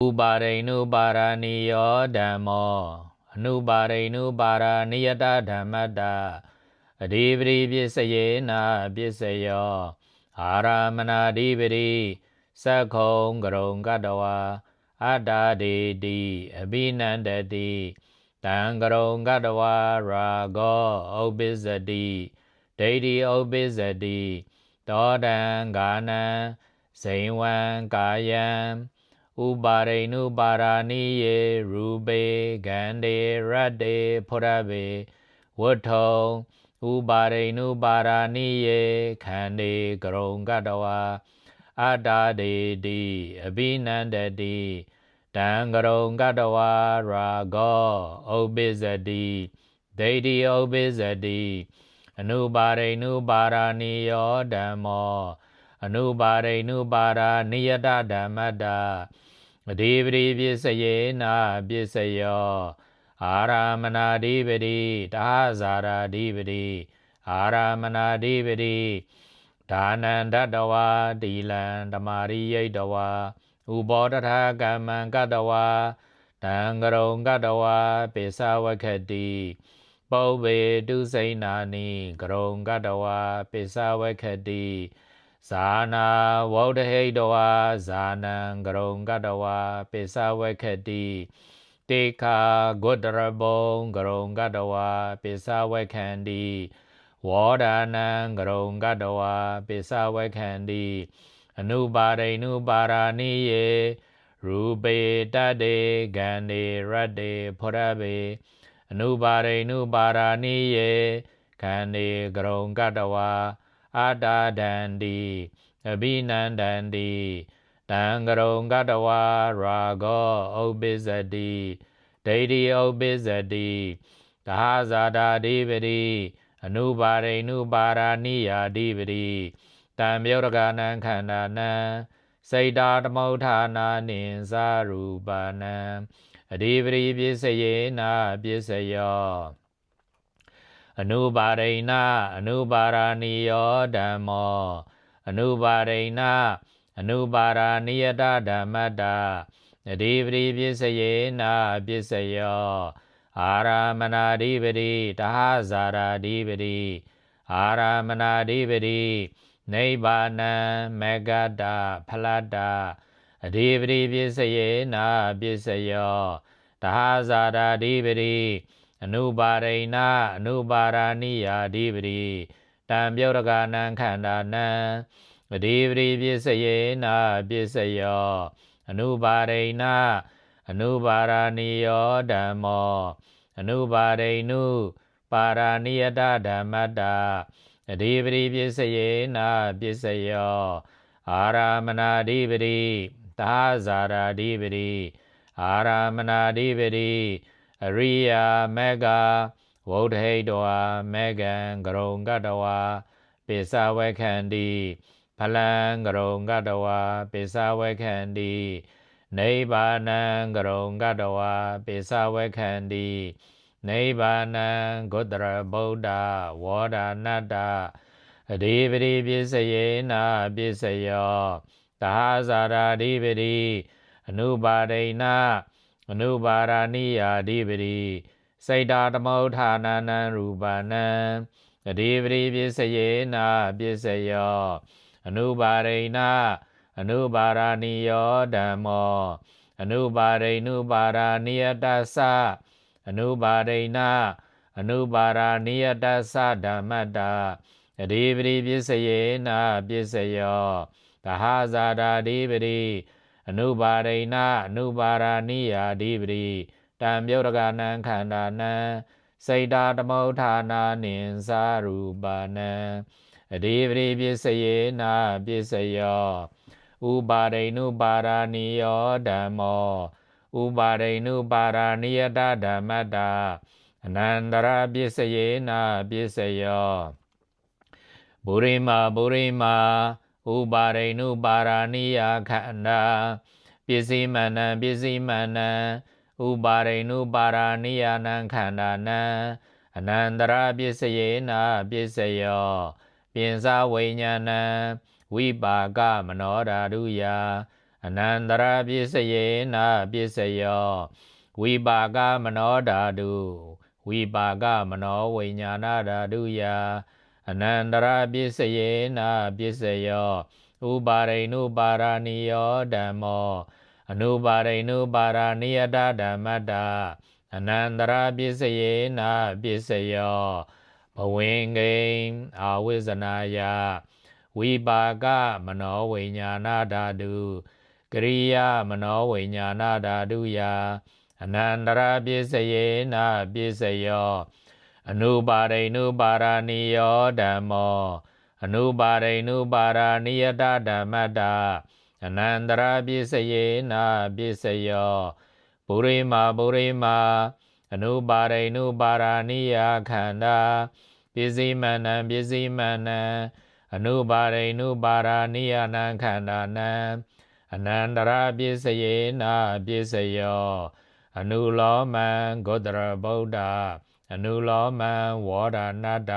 ဥပါရိဏုပါရဏိယောဓမ္မောအနုပါရိဏုပါရဏိယတဓမ္မတအဓိပတိပစ္စယေနပစ္စယောအာရမဏဓိပတိသက္ခုံကရုံကတဝါအတ္တဒေတိအဘိနန္တတိတံကရုံကတဝါရာဂောဥပ္ပစ္စတိဒိဋ္ဌိဥပ္ပစ္စတိတောတံဂာနံဇိဝံကာယံဥပါရိဏုပါရဏိယေရူပေဂန္ဓေရတ္တေဖုရဗေဝတ္ထုံဥပါရိဏုပါရဏိယေခန္ဓေကရုံကတဝါအတ္တဒေတိအဘိနန္တတိတံကရုံကတဝါရာဂောဥပ္ပစ္စတိဒိဋ္ဌိဥပ္ပစ္စတိအနုပါရိဏုပါရဏိယောဓမ္မောအနုပါရိဏုပါရဏိယတဓမ္မတအဓိပတိပစ္စယေနပစ္စယောအာရမဏဓိပတိတဟဇာရာဓိပတိအာရမဏဓိပတိဒါနန္တတဝါတိလံဓမ္မာရိယိတဝါဥပောတထကမ္မံကတဝါတံကရုံကတဝါပိစဝခတိပုဗ္ဗေတုစိဏာနိကရုံကတဝါပိစဝခတိဇာနာဝௌဒဟိတဝါဇာနံကရုံကတဝါပိစဝခတိတေခာဂုတရဘုံကရုံကတဝါပိစဝခန္တိဝေါဒာနံကရုံကတဝါပိစဝခန္တိအနုပါရိဏုပါရဏိယေရူပေတတ္တေဂန္ဓေရတ္တေဖုရဗေအနုပါရိဏုပါရဏိယေခန္ဓေကရုံကတဝါအတ္တဒန္တိအဘိနန္တန္တိတံကရုံကတဝါရာဂောဥပ္ပစ္စတိဒိဋ္ဌိဥပ္ပစ္စတိသဟဇာတာဓိပတိအနုပါရိဏုပါရဏိယာဓိပတိတံမြုရဂနံခန္ဓာနံစိတ်တာဓမ္မုဋ္ဌာနာနိသရူပနံအဓိပတိပစ္စယေနပစ္စယောအနုပါရိဏအနုပါရဏိယောဓမ္မောအနုပါရိဏအနုပါရဏိယတဓမ္မတအဓိပတိပစ္စယေနပစ္စယောအာရမဏဓိပတိတဟဇာရာဓိပတိအာရမဏဓိပတိနိဗ္ဗာနံမေဂတဖလတအဓိပတိပစ္စယေနပစ္စယောတဟဇာရာဓိပတိအနုပါရိဏအနုပါရဏိယာဓိပတိတံမြုရဂနံခန္ဓာနံအဓိပတိပစ္စယေနပစ္စယောအနုပါရိဏအနုပါရဏိယောဓမ္မောအနုပါရိဏုပါရဏိယတဓမ္မတအဓိပတိပစ္စယေနပစ္စယောအာရမဏဓိပတိသဟဇာရာဓိပတိအာရမဏဓိပတိအရိယာမေဃဝௌဒဟိတဝါမေဃံကရုံကတဝါပိစဝခန္တိဖလံကရုံကတဝါပိစဝခန္တိနိဗ္ဗာနံကရုံကတဝါပိစဝခန္တိနိဗ္ဗာနံဂုတရဗုဒ္ဓဝေါဒာနတ္တအဓိပတိပစ္စယေနပစ္စယောသဟဇာရာဓိပတိအနုပါရိဏအနုပါရဏိယာဓိပတိစိတ်တာဓမ္မုဋ္ဌာနာနံရူပနံအဓိပတိပစ္စယေနပစ္စယောအနုပါရိဏအနုပါရဏိယောဓမ္မောအနုပါရိဏုပါရဏိယတ္သအနုပါရိဏအနုပါရဏိယတ္သဓမ္မတအဓိပတိပစ္စယေနပစ္စယောသဟဇာတာဓိပတိအနုပါရိဏအနုပါရဏိယာဓိပတိတံမြုရဂနံခန္ဓာနံစိတ်တာဓမ္မုဋ္ဌာနာနိသရူပနံအဓိပတိပစ္စယေနပစ္စယောဥပါရိဏုပါရဏိယောဓမ္မောဥပါရိဏုပါရဏိယတဓမ္မတအနန္တရပစ္စယေနပစ္စယောပုရိမာပုရိမာဥပါရိဏုပါရဏိယခန္ဓာပစ္စည်းမန္နံပစ္စည်းမန္နံဥပါရိဏုပါရဏိယနံခန္ဓာနံအနန္တရပစ္စယေနပစ္စယောပြင်စဝိညာဏံဝိပါကမနောဓာတုယ အနန္တရာပစ္စယေနပစ္စယောဝိပါကမနောဓာတုဝိပါကမနောဝိညာဏဓာတုယအနန္တရာပစ္စယေနပစ္စယောဥပါရိနုပါရဏိယောဓမ္မောအနုပါရိနုပါရဏိယတဓမ္မတာအနန္တရာပစ္စယေနပစ္စယောဘဝင်္ဂိအာဝိဇ္ဇနာယဝိပါကမနောဝိညာဏဓာတုကရိယာမနောဝိညာဏဓာတုယအနန္တရာပစ္စယေနပစ္စယောအနုပါရိနုပါရဏိယောဓမ္မောအနုပါရိနုပါရဏိယတဓမ္မတာအနန္တရာပစ္စယေနပစ္စယောပုရိမာပုရိမာအနုပါရိနုပါရဏိယခန္ဓာပစ္စည်းမနံပစ္စည်းမနံအနုပါရိနုပါရဏိယနံခန္ဓာနံအနန္တရာပစ္စယေနပစ္စယောအနုလောမံဂုတ္တရဗုဒ္ဓအနုလောမံဝေါဒနတ္တ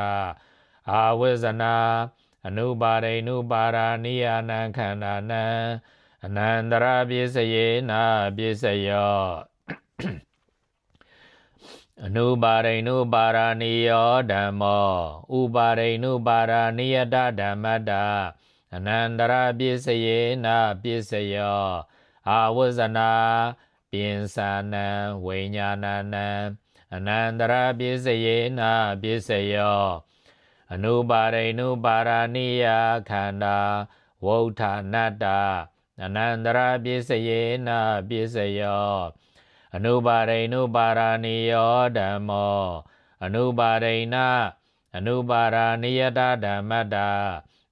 အာဝိဇ္ဇနာအနုပါရိနုပါရဏိယနံခန္ဓာနံအနန္တရာပစ္စယေနပစ္စယောအနုပါရိနုပါရဏိယောဓမ္မောဥပါရိနုပါရဏိယတဓမ္မတာအနန္တရာပစ္စယေနပစ္စယောအာဝဇ္ဇနာပိဉ္စနံဝိညာဏနံအနန္တရာပစ္စယေနပစ္စယောအနုပါရိနုပါရဏိယခန္ဓာဝုဋ္ဌာနတ္တအနန္တရာပစ္စယေနပစ္စယောအနုပါရိနုပါရဏိယောဓမ္မောအနုပါရိဏအနုပါရဏိယတဓမ္မတာ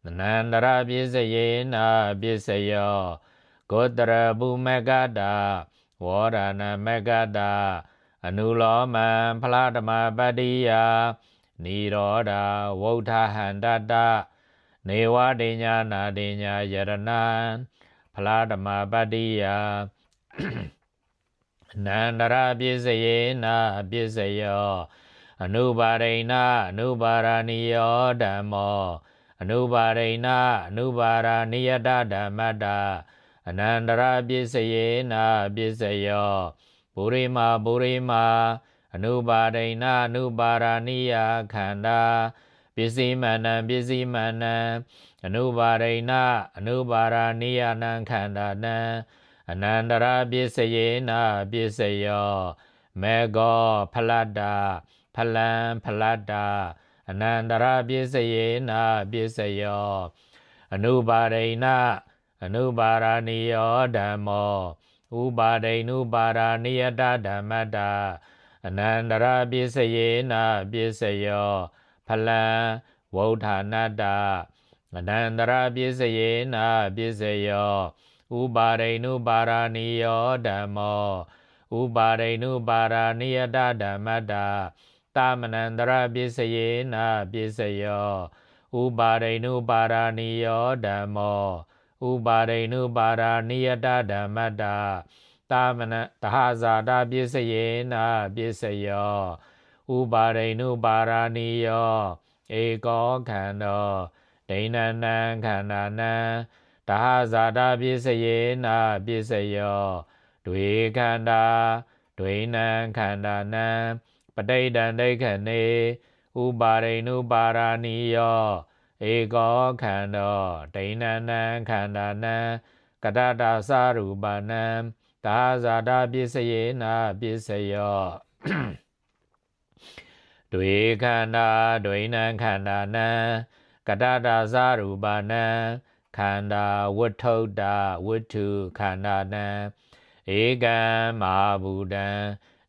အနန္တရာပစ္စယေနပစ္စယောဂောတရပုမကတာဝေါရဏမကတာအနုလောမံဖလားဓမ္မပတ္တိယနိရောဓဝုဋ္ဌဟန္တတနေဝတိညာနာတိညာယရဏံဖလားဓမ္မပတ္တိယအနန္တရာပစ္စယေနပစ္စယောအနုပါရိဏအနုပါရဏိယောဓမ္မောအနုပါရိဏအနုပါရဏိယတဓမ္မတာအနန္တရာပစ္စယေနပစ္စယောပုရိမာပုရိမာအနုပါရိဏအနုပါရဏိယခန္ဓာပစ္စည်းမနံပစ္စည်းမနံအနုပါရိဏအနုပါရဏိယနံခန္ဓာနံအနန္တရာပစ္စယေနပစ္စယောမေဃောဖလတ္တာဖလံဖလတ္တာအနန္တရာပစ္စယေနပစ္စယောအနုပါရိဏအနုပါရဏိယောဓမ္မောဥပါရိနုပါရဏိယတဓမ္မတာအနန္တရာပစ္စယေနပစ္စယောဖလံဝုဋ္ဌာနတ္တအနန္တရာပစ္စယေနပစ္စယောဥပါရိနုပါရဏိယောဓမ္မောဥပါရိနုပါရဏိယတဓမ္မတာတာမနန္တရာပစ္စယေနပစ္စယောဥပါရိနုပါရဏိယောဓမ္မောဥပါရိနုပါရဏိယတဓမ္မတာတာမနတဟဇာတပစ္စယေနပစ္စယောဥပါရိနုပါရဏိယောဧကောခန္ဓောဒိဏနံခန္ဓာနံတဟဇာတပစ္စယေနပစ္စယောဒွေခန္ဓာဒွေနံခန္ဓာနံပဋိဒံဒိဋ္ဌနေဥပါရိနုပါရဏိယောဧကောခန္ဓောဒိဏနံခန္ဓာနံကတတသရူပနံတဟဇာတပစ္စယေနပစ္စယောဒွေခန္ဓာဒွေနံခန္ဓာနံကတတသရူပနံခန္ဓာဝဋ္ထုတ္တဝဋ္ထုခန္ဓာနံဧကံမဟာဘူတံ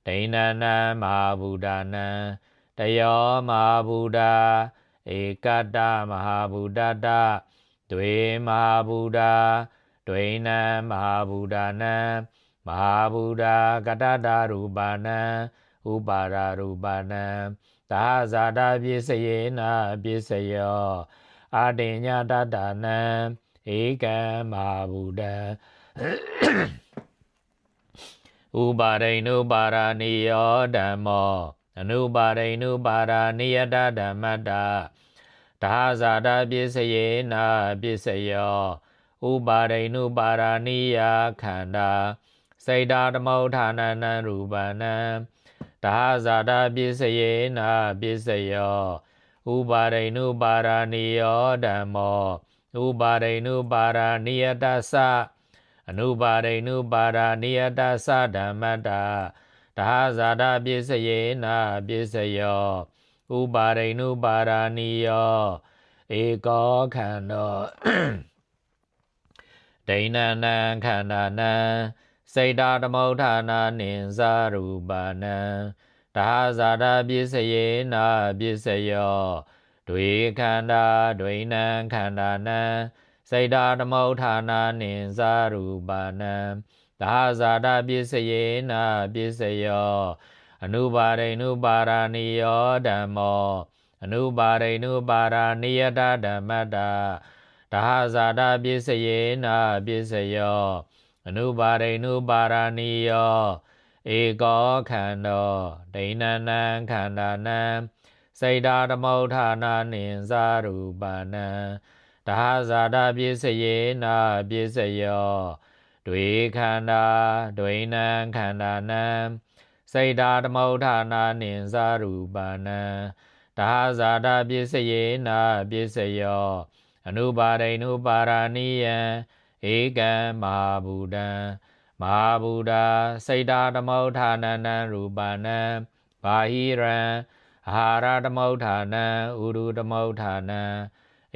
ဒိဏနံမဟာဘူတာနံတယောမဟာဘူတာဧကတ္တမဟာဘူတတဒွေမဟာဘူတာဒွေနံမဟာဘူတာနံမဟာဘူတာကတတရူပနံဥပါရရူပနံတဟဇာတပစ္စယေနပစ္စယောအာတိညတတနံဧကံမဟာဘူတံဥပါရိနုပါရဏိယောဓမ္မောအနုပါရိနုပါရဏိယတဓမ္မတာတဟဇာတပစ္စယေနပစ္စယောဥ ဥပါရိနုပါရာနိယခန္ဓာစေတာဓမ္မုဌာနနံရူပနံဒါဇာတာပစ္စယေနာပစ္စယောဥပါရိနုပါရာနိယောဓမ္မောဥပါရိနုပါရာနိယတသအနုပါရိနုပါရာနိယတသဓမ္မတာဒါဇာတာပစ္စယေနာပစ္စယောဥပါရိနုပါရာနိယောဧကောခန္ဓောဒိဏနံခန္ဓာနံစေတာဓမ္မုဌာနာနိဇာရူပနံဒါဇာတာပစ္စယေနာပစ္စယောဒွေခန္ဓာဒွေနံခန္ဓာနံစေတာဓမ္မုဌာနာနိဇာရူပနံဒါဇာတာပစ္စယေနာပစ္စယောအနုပါရိနုပါရာနိယောဓမ္မောအနုပါရိနုပါရာနိယတဓမ္မတာဒါဇာတာပစ္စယေနာပစ္စယောအနုပါရိနုပါရာနိယောဧကောခန္ဓောဒိဏနံခန္ဓာနံစေတာဓမ္မုဌာနာနိဇာရူပနံဒါဇာတာပစ္စယေနာပစ္စယောဒွေခန္ဓာဒွေနံခန္ဓာနံစေတာဓမ္မုဌာနာနိဇာရူပနံဒါဇာတာပစ္စယေနာပစ္စယောအနုပါရိနုပါရာနိယံဧကံမဟာဘူတံမဟာဘူတာစေတာဓမ္မုဌာနနံရူပနံဘာဟိရံအာဟာရဓမ္မုဌာနံဥရုဓမ္မုဌာနံ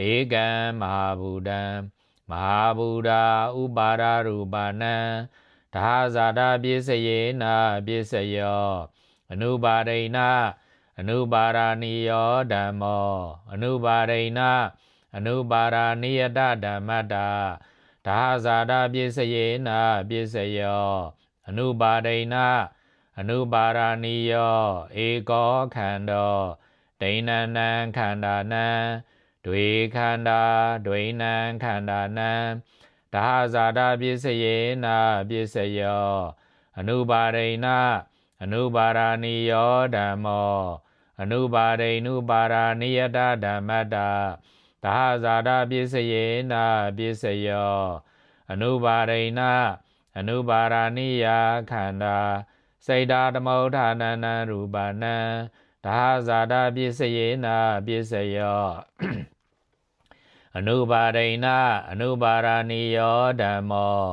ဧကံမဟာဘူတံမဟာဘူတာဥပါရရူပနံဒါဇာတာပစ္စယေနာပစ္စယောအနုပါရိဏအနုပါရာနိယောဓမ္မောအနုပါရိဏအနုပါရာနိယတဓမ္မတာဒါဇာတာပစ္စယေနာပစ္စယောအနုပါရိဏအနုပါရာနိယောဧကောခန္ဓောဒိဏနံခန္ဓာနံဒွေခန္ဓာဒွေနံခန္ဓာနံဒါဇာတာပစ္စယေနာပစ္စယောအနုပါရိဏအနုပါရာနိယောဓမ္မောအနုပါရိနုပါရာနိယတဓမ္မတာဒါဇာတာပစ္စယေနာပစ္စယောအနုပါရိဏအနုပါရာနိယခန္ဓာစေတာဓမ္မုဌာနနံရူပနံဒါဇာတာပစ္စယေနာပစ္စယောအနုပါရိဏအနုပါရာနိယောဓမ္မော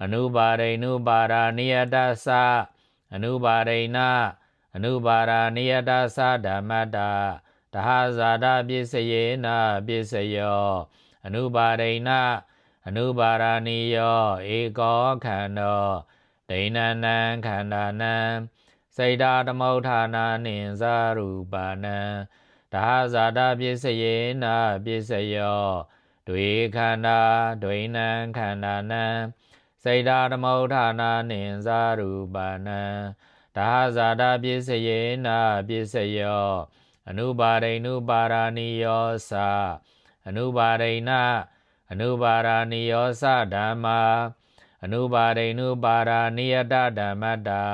အနုပါရိနုပါရာနိယတသအနုပါရိဏအနုပါရာနိယတသဓမ္မတာဒါဇာတာပစ္စယေနာပစ္စယောအနုပါရိဏအနုပါရာနိယောဧကောခန္ဓောဒိဏနံခန္ဓာနံစေတာဓမ္မုဌာနာနိဇာရူပနံဒါဇာတာပစ္စယေနာပစ္စယောဒွေခန္ဓာဒွေနံခန္ဓာနံစေတာဓမ္မုဌာနာနိဇာရူပနံဒါဇာတာပစ္စယေနာပစ္စယောအနုပါရိနုပါရာနိယောသအနုပါရိဏအနုပါရာနိယောသဓမ္မာအနုပါရိနုပါရာနိယတဓမ္မတာ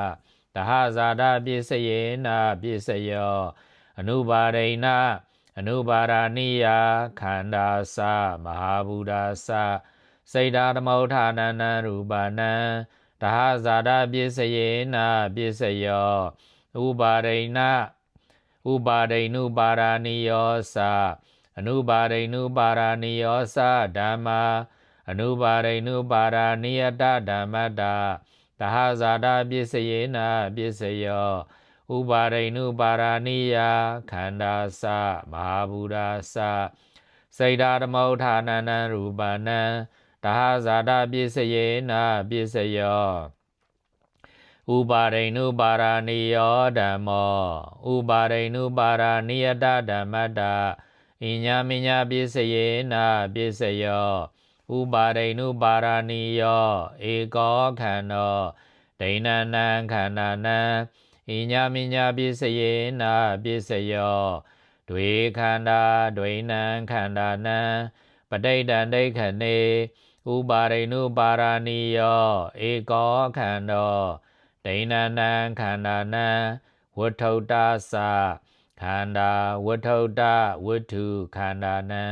ဒါဇာတာပစ္စယေနာပစ္စယောအနုပါရိဏအနုပါရာနိယခန္ဓာသမဟာဘူတာစေတာဓမ္မုဌာနနံရူပနံဒါဇာတာပစ္စယေနာပစ္စယောဥပါရိဏဥပါရိနုပါရာနိယောသအနုပါရိနုပါရာနိယောသဓမ္မာအနုပါရိနုပါရာနိယတဓမ္မတာဒါဇာတာပစ္စယေနာပစ္စယောဥပါရိနုပါရာနိယခန္ဓာသမဟာဘူတာစေတာဓမ္မုဌာနနံရူပနံဒါဇာတာပစ္စယေနာပစ္စယောဥပါရိနုပါရာနိယောဓမ္မောဥပါရိနုပါရာနိယတဓမ္မတာဣညာမိညာပစ္စယေနာပစ္စယောဥပါရိနုပါရာနိယောဧကောခန္ဓောဒိဏနံခန္ဓာနံဣညာမိညာပစ္စယေနာပစ္စယောဒွေခန္ဓာဒွေနံခန္ဓာနံပဋိဒန္တိခဏေဥပါရိနုပါရာနိယောဧကောခန္ဓောဒိဏနံခန္ဓာနံဝဋ္ထုတ္တသခန္ဓာဝဋ္ထုတ္တဝဋ္ထုခန္ဓာနံ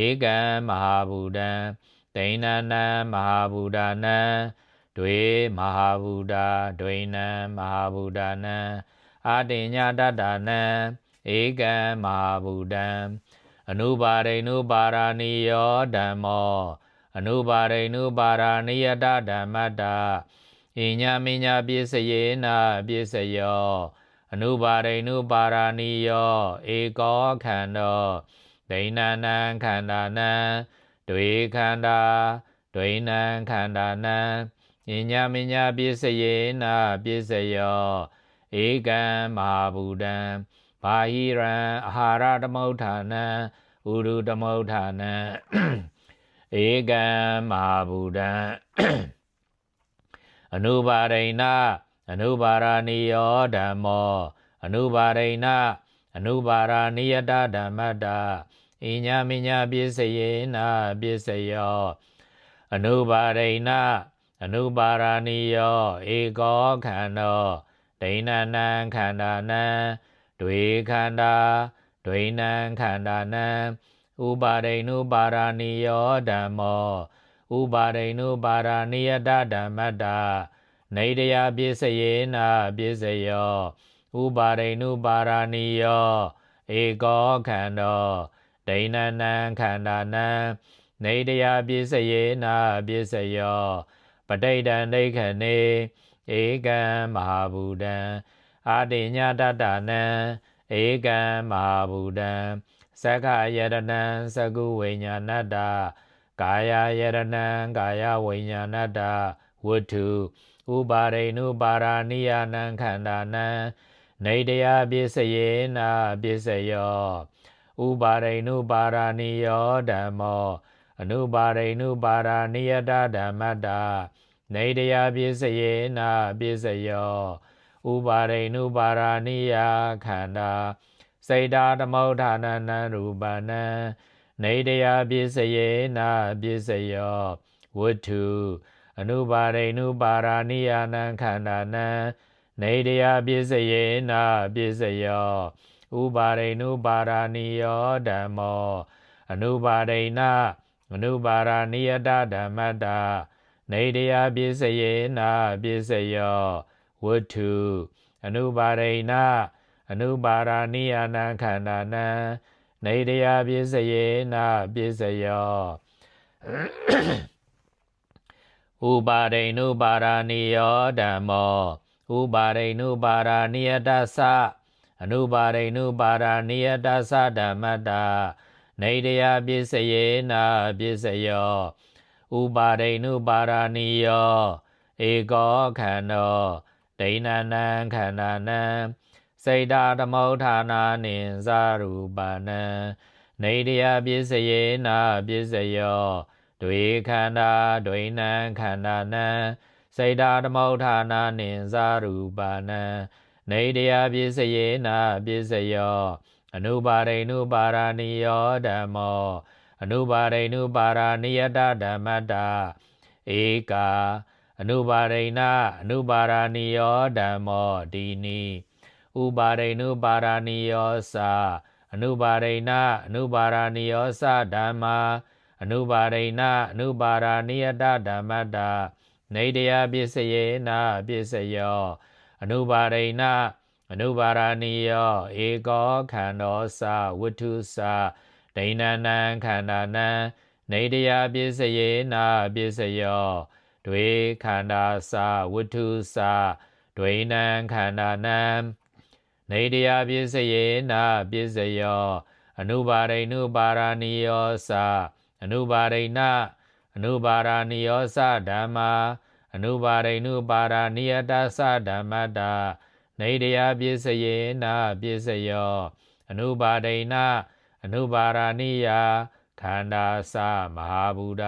ဧကံမဟာဘူတံဒ ဒိဏနံမဟာဗုဒ္ဓနံတွေမဟာဗုဒ္ဓဒွေနံမဟာဗုဒ္ဓနံအာတိညတတနံဧကံမဟာဗုဒ္ဓံအနုပါရိနုပါရာနိယောဓမ္မောအနုပါရိနုပါရာနိယတဓမ္မတာဣညာမိညာပစ္စယေနပစ္စယောအနုပါရိနုပါရာနိယောဧကောခန္ဓောဒိဏနံခန္ဓာနံဒွေခန္ဓာဒွေနံခန္ဓာနံဣညာမိညာပစ္စယေနပစ္စယောဧကံမဟာဗုဒ္ဓံဘာဟိရံအာဟာရဓမ္မုဋ္ဌာနံဥရုဓမ္မုဋ္ဌာနံဧကံမဟာဗုဒ္ဓံအနုပါရိဏအနုပါရာနိယောဓမ္မောအနုပါရိဏအနုပါရာနိယတဓမ္မတာဣညာမိညာပစ္စယေနပစ္စယောအနုပါရိဏအနုပါရာနိယောဧကောခန္ဓောဒိဏနံခန္ဓာနံဒွေခန္ဓာဒွေနံခန္ဓာနံဥပါရိနုပါရာနိယောဓမ္မောဥပါရိနုပါရာနိယတဓမ္မတာနေတယပစ္စယေနပစ္စယောဥပါရိနုပါရာနိယောဧကောခန္ဓောဒိဏနံခန္ဓာနံနေတယပစ္စယေနပစ္စယောပဋိဒံဒိဋ္ဌနေဧကံမဟာဗုဒ္ဓံအာတိညတတနံဧကံမဟာဗုဒ္ဓံသက္ခယရဏံသကုဝိညာဏတ္တကာယယရဏံကာယဝိညာဏတ္တဝတ္ထုဥပါရိနုပါရာနိယနံခန္ဓာနံနေတယပစ္စယေနပစ္စယောဥပါရိနုပါရာနိယောဓမ္မောအနုပါရိနုပါရာနိယတဓမ္မတာနေတယပစ္စယေနပစ္စယောဥပါရိနုပါရာနိယခန္ဓာစေတဓမ္မုဋ္ဌာနနံရူပနံနေတယပစ္စယေနပစ္စယောဝတ္ထုအနုပါရိနုပါရာနိယနံခန္ဓာနံနေတယပစ္စယေနပစ္စယောဥပါရိနုပါရာနိယောဓမ္မောအနုပါရိဏအနုပါရာနိယတဓမ္မတာနေတယပစ္စယေနပစ္စယောဝတ္ထုအနုပါရိဏအနုပါရာနိယနံခန္ဓာနံနေတယပစ္စယေနပစ္စယောဥပါရိနုပါရာနိယောဓမ္မောဥပါရိနုပါရာနိယတသအနုပါရိနုပါရာနိယတသဓမ္မတာနေတယပစ္စယေနပစ္စယောဥပါရိနုပါရာနိယောဧကောခန္ဓောဒိဏနံခန္ဓာနံစေတဓမ္မုဋ္ဌာနာနိသရူပနံနေတယပစ္စယေနပစ္စယောဒွေခန္ဓာဒွေနံခန္ဓာနံစေတဓမ္မုဋ္ဌာနာနိသရူပနံနေတယပစ္စယေနပစ္စယောအနုပါရိနုပါရာနိယောဓမ္မောအနုပါရိနုပါရာနိယတဓမ္မတာဧကာအနုပါရိဏအနုပါရာနိယောဓမ္မောဒီနိဥပါရိနုပါရာနိယောသအနုပါရိဏအနုပါရာနိယောသဓမ္မာအနုပါရိဏအနုပါရာနိယတဓမ္မတာနေတယပစ္စယေနပစ္စယောအနုပါရိဏအနုပါရာနိယောဧကောခန္ဓောသဝတ္ထုသဒိဏနံခန္ဓာနံနေတယပစ္စယေနပစ္စယောဒွေခန္ဓာသဝတ္ထုသဒွေနံခန္ဓာနံနေတယပစ္စယေနပစ္စယောအနုပါရိနုပါရာနိယောသအနုပါရိဏအနုပါရာနိယောသဓမ္မာအနုပါရိနုပါရာနိယတသဓမ္မတာနေတယပစ္စယေနပစ္စယောအနုပါရိဏအနုပါရာနိယခန္ဓာသမဟာဗုဒ္ဓ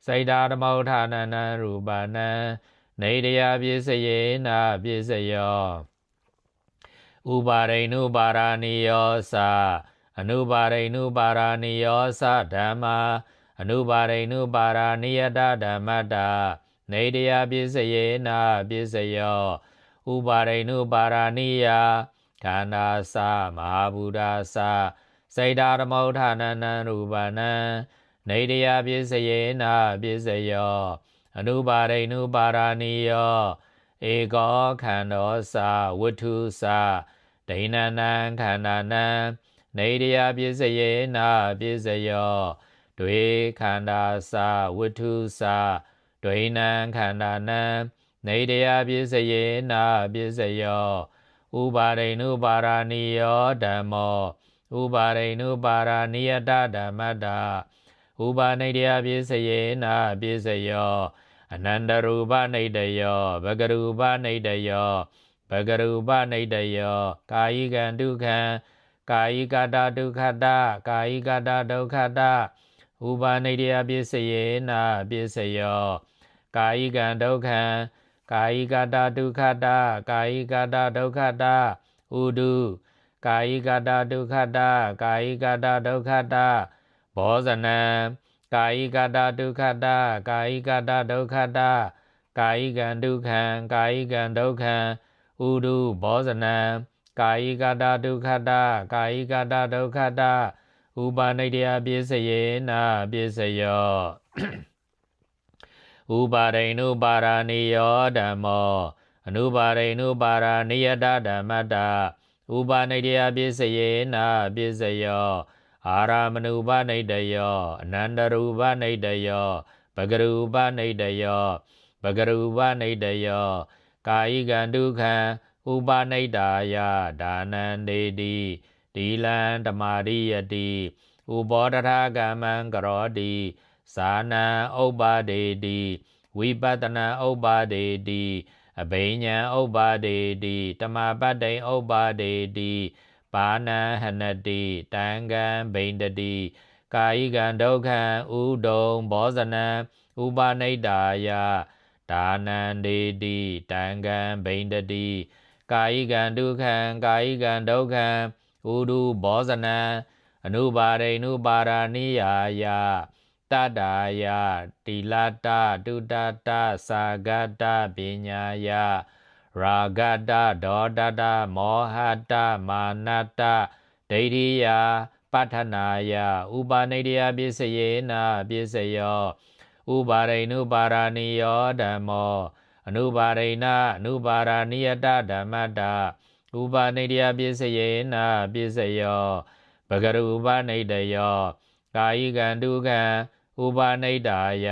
စေတဓမ္မုဋ္ဌာနနံရူပနံနေတယပစ္စယေနပစ္စယောဥပါရိနုပါရာနိယောသအနုပါရိနုပါရာနိယောသဓမ္မာအနုပါရိနုပါရာနိယတဓမ္မတာနေတယပစ္စယေနပစ္စယောဥပါရိနုပါရာနိယခန္ဓာသမဟာဗုဒ္ဓစေတဓမ္မုဋ္ဌာနနံရူပနံ နေတယပစ္စယေနပစ္စယောအနုပါရိနုပါရဏိယောဧကောခန္ဓောသဝတ္ထုသဒိဏနံခန္ဓာနံနေတယပစ္စယေနပစ္စယောတွေခန္ဓာသဝတ္ထုသဒိဏံခန္ဓာနံနေတယပစ္စယေနပစ္စယောဥပါရိနုပါရဏိယောဓမ္မောဥပါရိနုပါရဏိယတဓမ္မတာဥပါနေတယပစ္စယေနပစ္စယောအနန္တရူပနေတယောဘဂရူပနေတယောဘဂရူပနေတယောကာယိကံဒုက္ခံကာယိကတဒုက္ခတကာယိကတဒုက္ခတဥပါနေတယပစ္စယေနပစ္စယောကာယိကံဒုက္ခံကာယိကတဒုက္ခတကာယိကတဒုက္ခတဥဒုကာယိကတဒုက္ခတကာယိကတဒုက္ခတဘောဇနံကာယိကတဒုက္ခတကာယိကတဒုက္ခတကာယိကံဒုက္ခံကာယိကံဒုက္ခံဥဒုဘောဇနံကာယိကတဒုက္ခတကာယိကတဒုက္ခတဥပါနေတယပစ္စယေနပစ္စယောဥပါရိနုပါရဏိယောဓမ္မောအနုပါရိနုပါရဏိယတဓမ္မတာဥပါနေတယပစ္စယေနပစ္စယောအာရမဏုပနေတယောအနန္တရူပနေတယောဘဂရူပနေတယောဘဂရူပနေတယောကာယိကံဒုက္ခံဥပနိတာယဒါနံဒေတိတိလံဓမ္မာရိယတိဥပောတထာကမ္မံကရောတိဇာနံဥပ္ပါဒေတိဝိပဿနာဥပ္ပါဒေတိအဘိညာဥပ္ပါဒေတိတမပတ္တိဥပ္ပါဒေတိပါဏံဟနတိတံကံဘိန္ဒတိကာယိကံဒုက္ခံဥဒုံဘောဇနံဥပနိတာယဒါနံဒေတိတံကံဘိန္ဒတိကာယိကံဒုက္ခံကာယိကံဒုက္ခံဥဒုဘောဇနံအနုပါရိနုပါရဏိယာယတတ္တာယတိလတတုတတသာဂတပညာယရာဂတဒေါတတမောဟတမာနတဒိဋ္ဌိယပဋ္ဌနာယဥပါနေတယပစ္စယေနပစ္စယောဥပါရိနုပါရဏိယောဓမ္မောအနုပါရိဏအနုပါရဏိယတဓမ္မတာဥပါနေတယပစ္စယေနပစ္စယောဘဂရူပနေတယောကာယိကံဒုက္ခံဥပါနိတာယ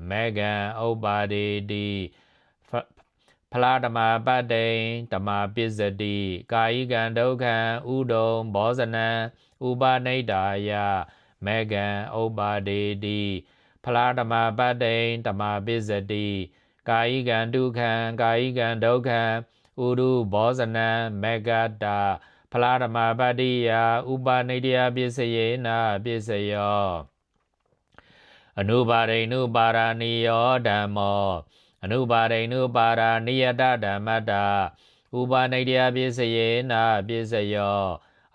မေကံဥပ္ပါဒေတိဖလားဓမ္မာပတ္တိဓမ္မာပစ္စတိကာယိကံဒုက္ခံဥဒုံဘောဇနံဥပါနိတာယမေကံဥပ္ပါဒေတိဖလားဓမ္မာပတ္တိဓမ္မာပစ္စတိကာယိကံဒုက္ခံကာယိကံဒုက္ခံဥဒုဘောဇနံမေကတာဖလားဓမ္မာပတ္တိယဥပါနိတယပစ္စယေနပစ္စယောအနုပါရိနုပါရဏိယောဓမ္မောအနုပါရိနုပါရဏိယတဓမ္မတာဥပါနေတယပစ္စယေနပစ္စယော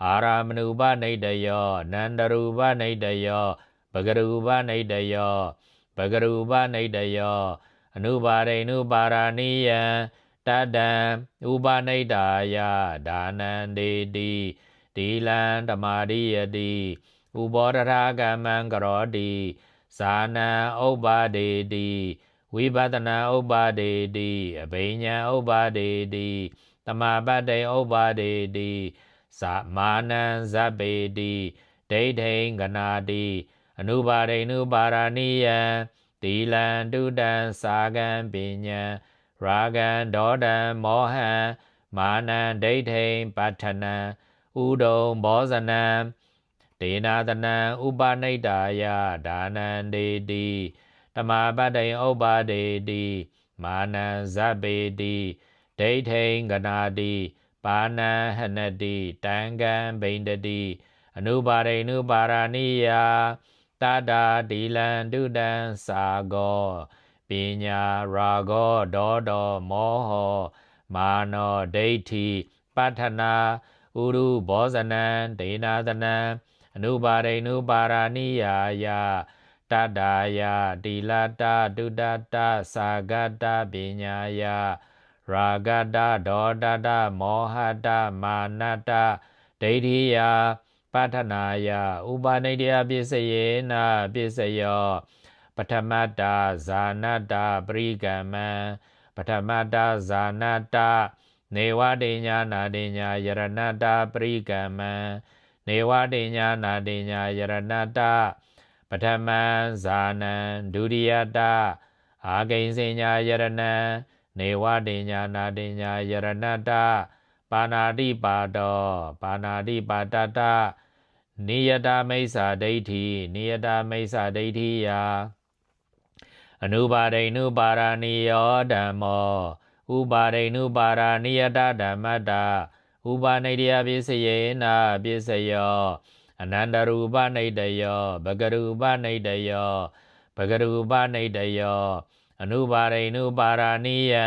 အာရမဏုပနေတယောနန္တရူပနေတယောဘဂရူပနေတယောဘဂရူပနေတယောအနုပါရိနုပါရဏိယံတတံဥပါနေတာယဒါနံဒေတိတိလံဓမ္မာရိယတိဥပောတထာကမ္မံကရောတိဇာနံဥပ္ပါဒေတိဝိပဿနာဥပ္ပါဒေတိအဘိညာဥပ္ပါဒေတိတမပတ္တိဥပ္ပါဒေတိမာနံဇဗ္ဗေတိဒိဋ္ဌိံကနာတိအနုပါရိနုပါရဏိယံတိလံတုတံသာကံပညာရာဂံဒေါတံမောဟံမာနံဒိဋ္ဌိံပဋ္ဌနံဥဒုံဘောဇနံဒေနာတနံဥပနိတာယဒါနံဒေတိတမပတ္တိဥပ္ပါဒေတိမာနံဇဗ္ဗေတိဒိဋ္ဌိံကနာတိပါဏံဟနတိတံကံဘိန္ဒတိအနုပါရိနုပါရဏိယတတာတိလံတုတံသာဂောပညာရာဂောဒေါတောမောဟောမာနောဒိဋ္ဌိပဋ္ဌနာဥရုဘောဇနံဒေနာတနံအနုပါရိနုပါရဏိယာယတတ္တာယတိလတတုတတသာဂတပညာယရာဂတဒေါတတမောဟတမာနတဒိဋ္ဌိယပ ထနာယဥပါနိတယပစ္စယေနပစ္စယောပထမတ္တဇာနတ္တပရိကမ္မံပထမတ္တဇာနတ္တနေဝတိညာနာတိညာယရဏတ္တပရိကမ္မံနေဝတိညာနာတိညာယရဏတ္တပထမံဇာနံဒုတိယတ္တအာဂိဉ္စညာယရဏံနေဝတိညာနာတိညာယရဏတ္တပါဏာတိပါတောပါဏာတိပါတတ္တနိယတမိစ္ဆာဒိဋ္ဌိနိယတမိစ္ဆာဒိဋ္ဌိယာအနုပါရိဏုပါရဏိယောဓမ္မောဥပါရိဏုပါရဏိယတဓမ္မတဥပါနိတယပစ္စယေနပစ္စယောအနန္တရူပနိတယောဘဂရူပနိတယောဘဂရူပနိတယောအနုပါရိဏုပါရဏိယံ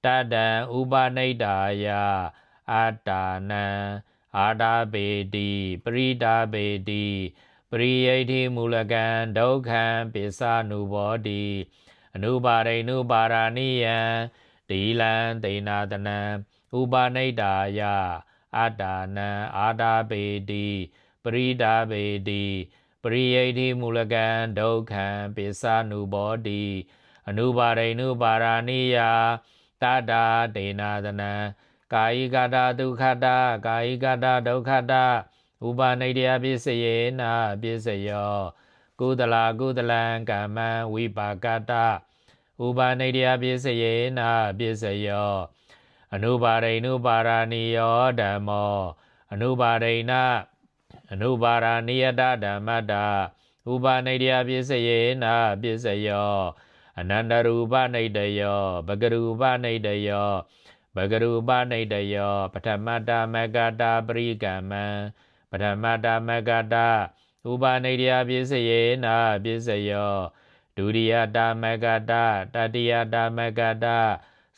တတံဥပနိတာယအာတာနံအာတာပေတိပရိတာပေတိပရိယိဋ္ဌိမူလကံဒုက္ခံပိစ္ဆာနုဘောတိအနုပါရိဏုပါရဏိယံတိလံတေနာတနံဥပနိတာယအာတာနံအာတာပေတိပရိတာပေတိပရိယိဋ္ဌိမူလကံဒုက္ခံပိစ္ဆာနုဘောတိအနုပါရိဏုပါရဏိယတတာတေနာတနံကာယိကတာဒုက္ခတာကာယိကတာဒုက္ခတာဥပါနိတယပစ္စယေနပစ္စယောကုသလာကုသလံကမ္မံဝိပါကတာဥပါနိတယပစ္စယေနပစ္စယောအနုပါရိဏုပါရဏိယောဓမ္မောအနုပါရိဏအနုပါရဏိယတဓမ္မတဥပါနိတယပစ္စယေနပစ္စယောအနန္တရူပနိတယောဘဂရူပနိတယောဘဂရူပနိတယောပထမတ္တမဂ္ဂတာပရိကမ္မံပထမတ္တမဂ္ဂတာဥပါနိတယပစ္စယေနပစ္စယောဒုတိယတမဂ္ဂတာတတိယတမဂ္ဂတာ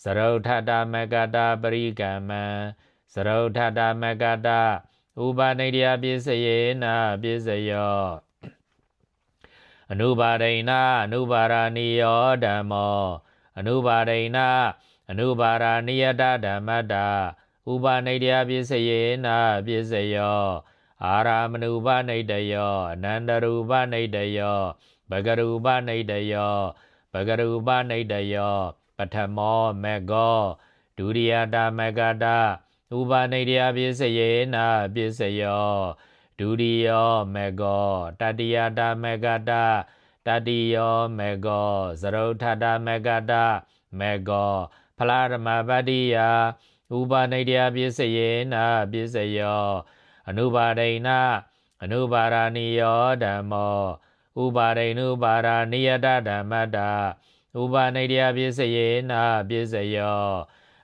စရုထတမဂ္ဂတာပရိကမ္မံစရုထတမဂ္ဂတာဥပါနိတယပစ္စယေနပစ္စယောအနုပါရိဏအနုပါရဏိယောဓမ္မောအနုပါရိဏအနုပါရဏိယတဓမ္မတဥပါနိတယပစ္စယေနပစ္စယောအာရမဏုပနိတယောအနန္တရူပနိတယောဘဂရူပနိတယောဘဂရူပနိတယောပထမောမေဃောဒုတိယတမဂ္ဂတာဥပါနိတယပစ္စယေနပစ္စယောဒုတိယောမေဃောတတိယတမဂ္ဂတာတတိယောမေဃောသရုထတမဂ္ဂတာမေဃောဖလာဓမ္မပတ္တိယဥပါနိတယပစ္စယေနပစ္စယောအနုပါရိဏအနုပါရဏိယောဓမ္မောဥပါရိဏုပါရဏိယတဓမ္မတဥပါနိတယပစ္စယေနပစ္စယော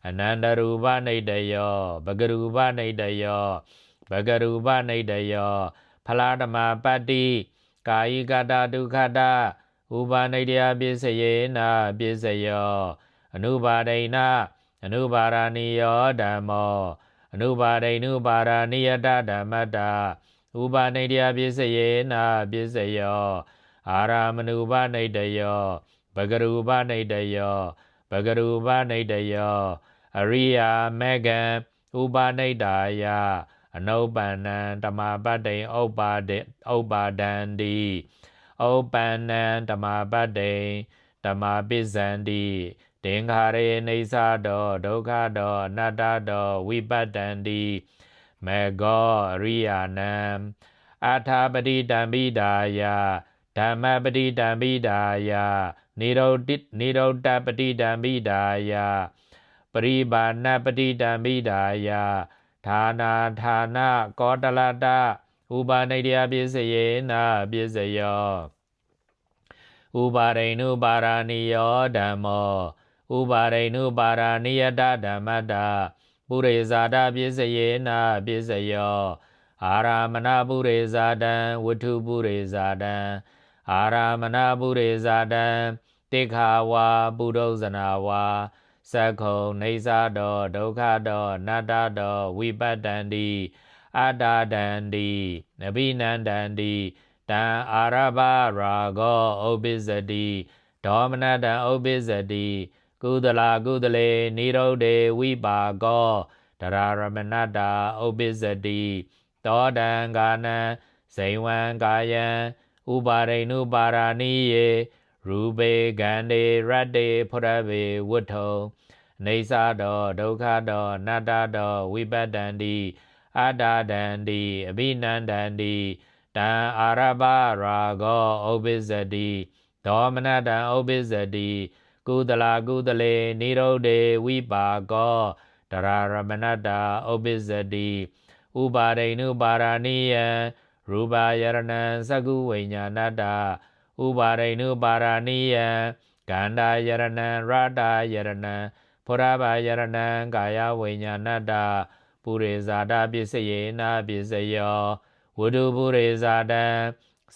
အနန္တရူပနိတယောဘဂရူပနိတယောဘဂရူပနိတယောဖလာဓမ္မပတ္တိကာယိကတာဒုက္ခတာဥပါနိတယပစ္စယေနပစ္စယောအနုပါရိဏအနုပါရဏိယောဓမ္မောအနုပါရိဏုပါရဏိယတဓမ္မတဥပါနိတယပစ္စယေနပစ္စယောအာရမဏုပနိတယောဘဂရူပနိတယောဘဂရူပနိတယောအရိယာမေဃံဥပါနိတာယအနုပ္ပန္နံဓမ္မပတ္တိဥပ္ပါဒန္တိဥပ္ပန္နံဓမ္မပတ္တိဓမ္မပိစ္ဆန္တိသင်္ခါရေနေသတောဒုက္ခတောအနတ္တတောဝိပတ္တန္တိမေဃောအရိယာနံအာထာပတိတံပိဒါယဓမ္မပတိတံပိဒါယနိရောဓပတိတံပိဒါယပရိပါဏပတိတံပိဒါယဌာနာဌာနကောတလတဥပါနိတယပစ္စယေနပစ္စယောဥပါရိဏုပါရဏိယောဓမ္မောဥပါရိဏုပါရဏိယတဓမ္မတပုရိဇာတပစ္စယေနပစ္စယောအာရမဏပုရိဇာတံဝတ္ထုပုရိဇာတံအာရမဏပုရိဇာတံတိခာဝါပုရုဇနာဝါသက္ခုံနေသတောဒုက္ခတောအနတ္တတောဝိပတ္တန္တိအတ္တဒန္တိနဘိနန္တန္တိတံအာရဘရာဂောဥပ္ပစ္စတိဒေါမနတံဥပ္ပစ္စတိကုသလာကုသလေနိရောဓေဝိပါကောတရာရမဏတ္တာဥပ္ပစ္စတိ သောတံကာနံဇိဝံကာယံဥပါရိနုပါရာနိယေရူပေကံတေရတ္တေဖုရဗေဝတ္ထုံနေသတောဒုက္ခတောနတ္တတောဝိပတ္တန္တိအတ္တဒန္တိအဘိနန္တန္တိတံအာရဘရာဂောဥပ္ပစ္စတိဒေါမနတံဥပ္ပစ္စတိကုသလာကုသလေနိရောဓေဝိပါကောတရာရမဏတ္တာဥပ္ပစ္စတိဥပါရိနုပါရာနိယံရူပယရဏံသကုဝိညာဏတ္တာဥပါရိနုပါရာနိယံကန္တာယရဏံရတာယရဏံဖုရဘာယရဏံကာယဝိညာဏတ္တာပုရိဇာတပစ္စယေနပစ္စယောဝတ္ထုပုရိဇာတံ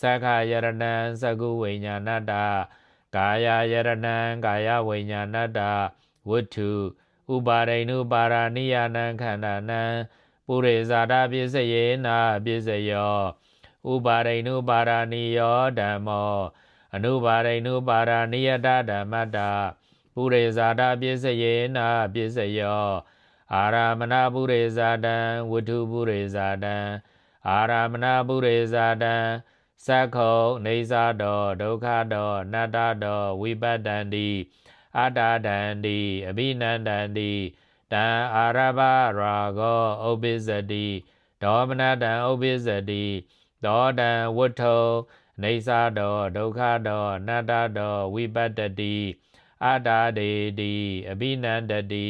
သက္ခယရဏံသကုဝိညာဏတ္တာကာယယရဏံကာယဝိညာဏတ္တာဝတ္ထုဥပါရိနုပါရာနိယနံခန္ဓာနံပုရိဇာတပစ္စယေနပစ္စယောဥပါရိနုပါရာနိယောဓမ္မောအနုပါရိနုပါရာနိယတဓမ္မတာပုရိဇာတပစ္စယေနပစ္စယောအာရမဏပုရိဇာတံဝတ္ထုပုရိဇာတံအာရမဏပုရိဇာတံသက္ခုံနေသတောဒုက္ခတောနတ္တတောဝိပတ္တန္တိအတ္တဒန္တိအဘိနန္တန္တိတံအာရဘရာဂောဥပ္ပစ္စတိဒေါမနတံဥပ္ပစ္စတိသောတံဝတ္ထုံနေသတောဒုက္ခတောနတ္တတောဝိပတ္တတိအတ္တဒေတိအဘိနန္တတိ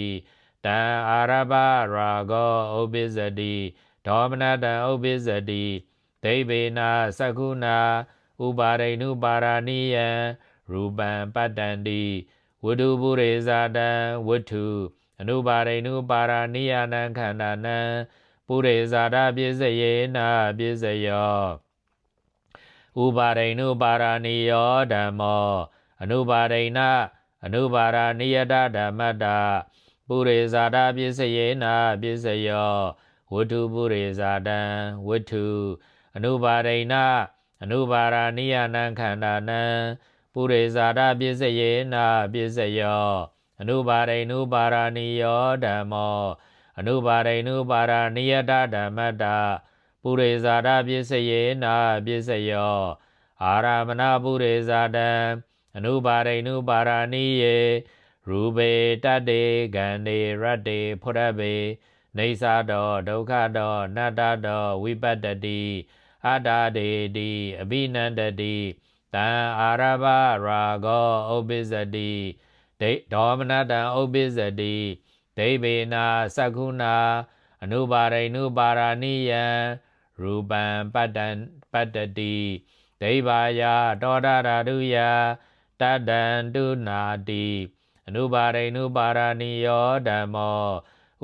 တံအာရဘရာဂောဥပ္ပစ္စတိဒေါမနတံဥပ္ပစ္စတိဒိဗေနသက္ခုနာဥပါရိနုပါရာနိယံရူပံပတ္တန္တိဝတ္ထုပုရိဇာတံဝတ္ထုအနုပါရိနုပါရာနိယနံခန္ဓာနံပုရိဇာတပစ္စယေနပစ္စယောဥပါရိနုပါရာနိယောဓမ္မောအနုပါရိနအနုပါရာနိယတဓမ္မတာပုရိဇာတပစ္စယေနပစ္စယောဝတ္ထုပုရိဇာတံဝတ္ထုအနုပါရိနအနုပါရာနိယနံခန္ဓာနံပုရိဇာတပစ္စယေနပစ္စယောအနုပါရိနုပါရာနိယောဓမ္မောအနုပါရိနုပါရာနိယတဓမ္မတာပုရိဇာတပစ္စယေနပစ္စယောအာရမဏပုရိဇာတံအနုပါရိနုပါရာနိယေရူပေတတ္တေကန္တေရတ္တေဖုရဗေနေသတောဒုက္ခတောနတ္တတောဝိပတ္တတိအတ္တဒေတိအဘိနန္တတိတံအာရဘရာဂောဥပ္ပစ္စတိဒေါမနတံဥပ္ပစ္စတိဒိဗေနသက္ခုနာအနုပါရိနုပါရာနိယံရူပံပတ္တတိဒိဗာယတောတရာတုယတတ္တံတုနာတိအနုပါရိနုပါရာနိယောဓမ္မော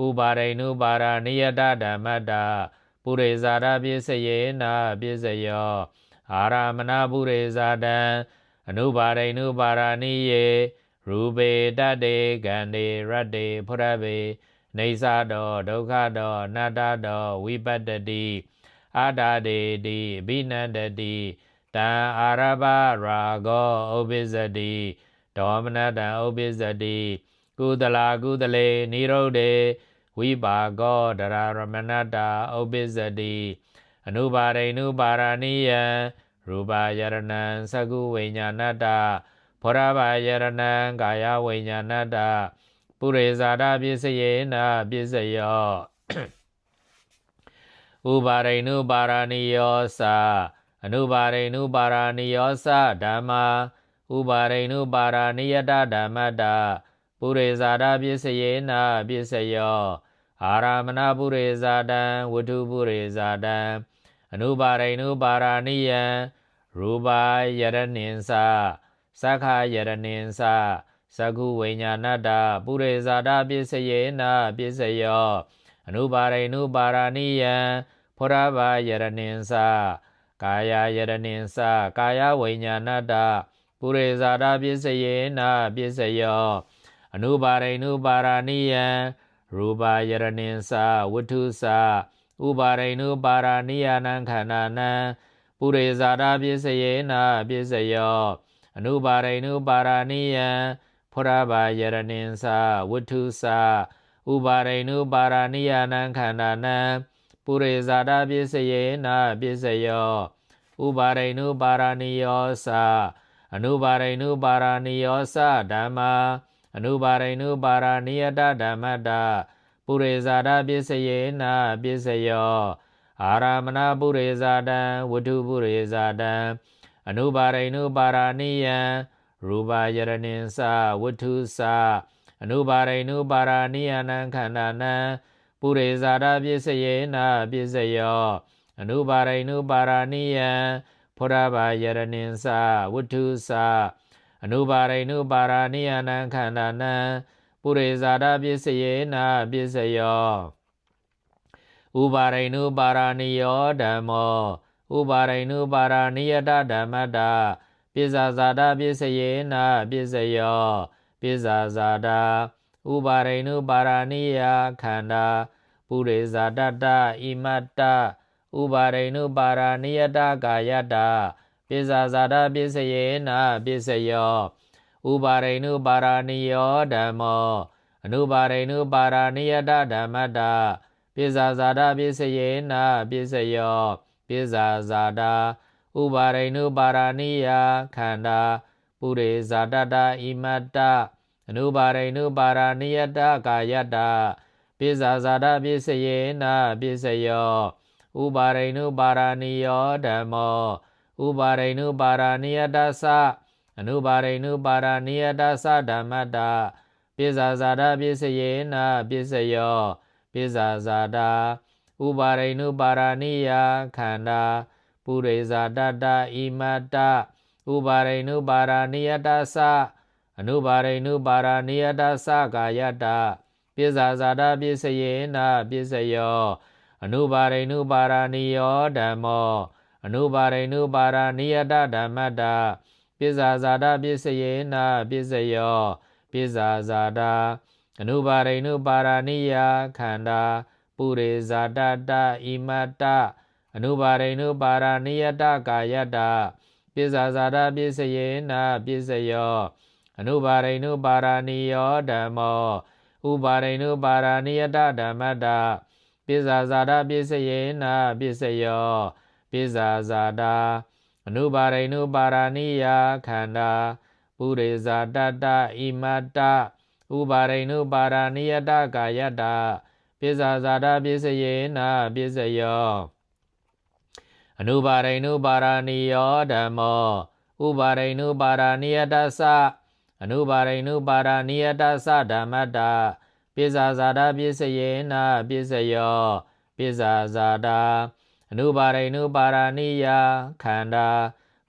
ဥပါရိနုပါရာနိယတဓမ္မတာပုရိဇာတပစ္စယေနပစ္စယောအာရမဏပုရိဇာတံအနုပါရိနုပါရာနိယေရူပေတတ္တေကန္တေရတ္တေဖုရဗေနေသတောဒုက္ခတောနတ္တတောဝိပတ္တတိအတ္တဒေတိအဘိနန္တတိတံအာရဘရာဂောဥပ္ပစ္စတိဒေါမနတံဥပ္ပစ္စတိကုသလာကုသလေနိရောဓေဝိပါကောတရာရမဏတ္တာဥပ္ပစ္စတိအနုပါရိနုပါရာနိယံရူပယရဏံသကုဝိညာဏတ္တာဖုရဘာယရဏံကာယဝိညာဏတ္တာပုရိဇာတပစ္စယေနပစ္စယောဥပါရိနုပါရာနိယောအနုပါရိနုပါရာနိယောဓမ္မာဥပါရိနုပါရာနိယတဓမ္မတာပုရိဇာတပစ္စယေနပစ္စယောအာရမဏပုရိဇာတံဝတ္ထုပုရိဇာတံအနုပါရိနုပါရာနိယံရူပယရဏိသသက္ခယရဏိသကုဝိညာဏတ္တာပုရိဇာတပစ္စယေနပစ္စယောအနုပါရိနုပါရာနိယံဖုရဘာယရဏိသကာယယရဏိသကာယဝိညာဏတ္တာပုရိဇာတပစ္စယေနပစ္စယောအနုပါရိနုပါရာနိယံရူပယရဏိသဝတ္ထုဥပါရိနုပါရာနိယနံခန္ဓာနံပုရိဇာတပစ္စယေနပစ္စယောအနုပါရိနုပါရာနိယံဖုရဘာယရဏိသဝတ္ထုဥပါရိနုပါရာနိယနံခန္ဓာနံ ပုရိဇာတပစ္စယေနပစ္စယောဥပါရိနုပါရဏိယောသအနုပါရိနုပါရဏိယောသဓမ္မာအနုပါရိနုပါရဏိယတဓမ္မတပုရိဇာတပစ္စယေနပစ္စယောအာရမဏပုရိဇာတံဝတ္ထုပုရိဇာတံအနုပါရိနုပါရဏိယံရူပယရဏိသဝတ္ထုသအနုပါရိနုပါရဏိယနံခန္ဓာနံပုရိဇာတပစ္စယေနပစ္စယောအနုပါရိနုပါရဏိယံဖောရဘာယရဏိသဝတ္ထုသအနုပါရိနုပါရဏိယနံခန္ဓာနံပုရိဇာတပစ္စယေနပစ္စယောဥပါရိနုပါရဏိယောဓမ္မောဥပါရိနုပါရဏိယတဓမ္မတပစ္ဆာဇာတပစ္စယေနပစ္စယောပစ္ဆာဇာတဥပါရိနုပါရဏိယခန္ဓာပုရိဇာတတဣမတ္တဥပါရိနုပါရဏိယတကာယတပစ္ဆာဇာတပစ္စယေနပစ္စယောဥပါရိနုပါရဏိယောဓမ္မောအနုပါရိနုပါရဏိယတဓမ္မတပစ္ဆာဇာတပစ္စယေနပစ္စယောပစ္ဆာဇာတဥပါရိနုပါရဏိယခန္ဓာပုရိဇာတတဣမတ္တအနုပါရိနုပါရဏိယတကာယတပစ္ဆာဇာတပစ္စယေနပစ္စယောဥပါရိနုပါရဏိယောဓမ္မောဥပါရိနုပါရဏိယတသအနုပါရိနုပါရဏိယတသဓမ္မတပစ္ဆာဇာတပစ္စယေနပစ္စယောပစ္ဆာဇာတဥပါရိနုပါရဏိယခန္ဓာပုရိဇာတတဣမတ္တဥပါရိနုပါရဏိယတသအနုပါရိနုပါရဏိယတသကာယတပစ္ဆာဇာတပစ္စယေနပစ္စယောအနုပါရိနုပါရဏိယောဓမ္မောအနုပါရိနုပါရဏိယတဓမ္မတပစ္ဆာဇာတပစ္စယေနပစ္စယောပစ္ဆာဇာတအနုပါရိနုပါရဏိယခန္ဓာပုရိဇာတတဣမတ္တအနုပါရိနုပါရဏိယတကာယတပစ္ဆာဇာတပစ္စယေနပစ္စယောအနုပါရိနုပါရဏိယောဓမ္မောဥပါရိနုပါရဏိယတဓမ္မတပစ္ဆာဇာတပစ္စယေနပစ္စယောပစ္ဆာဇာတအနုပါရိနုပါရဏိယခန္ဓာပုရိဇာတတဣမတ္တဥပါရိနုပါရဏိယတကာယတပစ္ဆာဇာတပစ္စယေနပစ္စယောအနုပါရိနုပါရဏိယောဓမ္မောဥပါရိနုပါရဏိယတသအနုပါရိနုပါရဏိယတသဓမ္မတပစ္ဆာဇာတပစ္စယေနပစ္စယောပစ္ဆာဇာတအနုပါရိနုပါရဏိယခန္ဓာ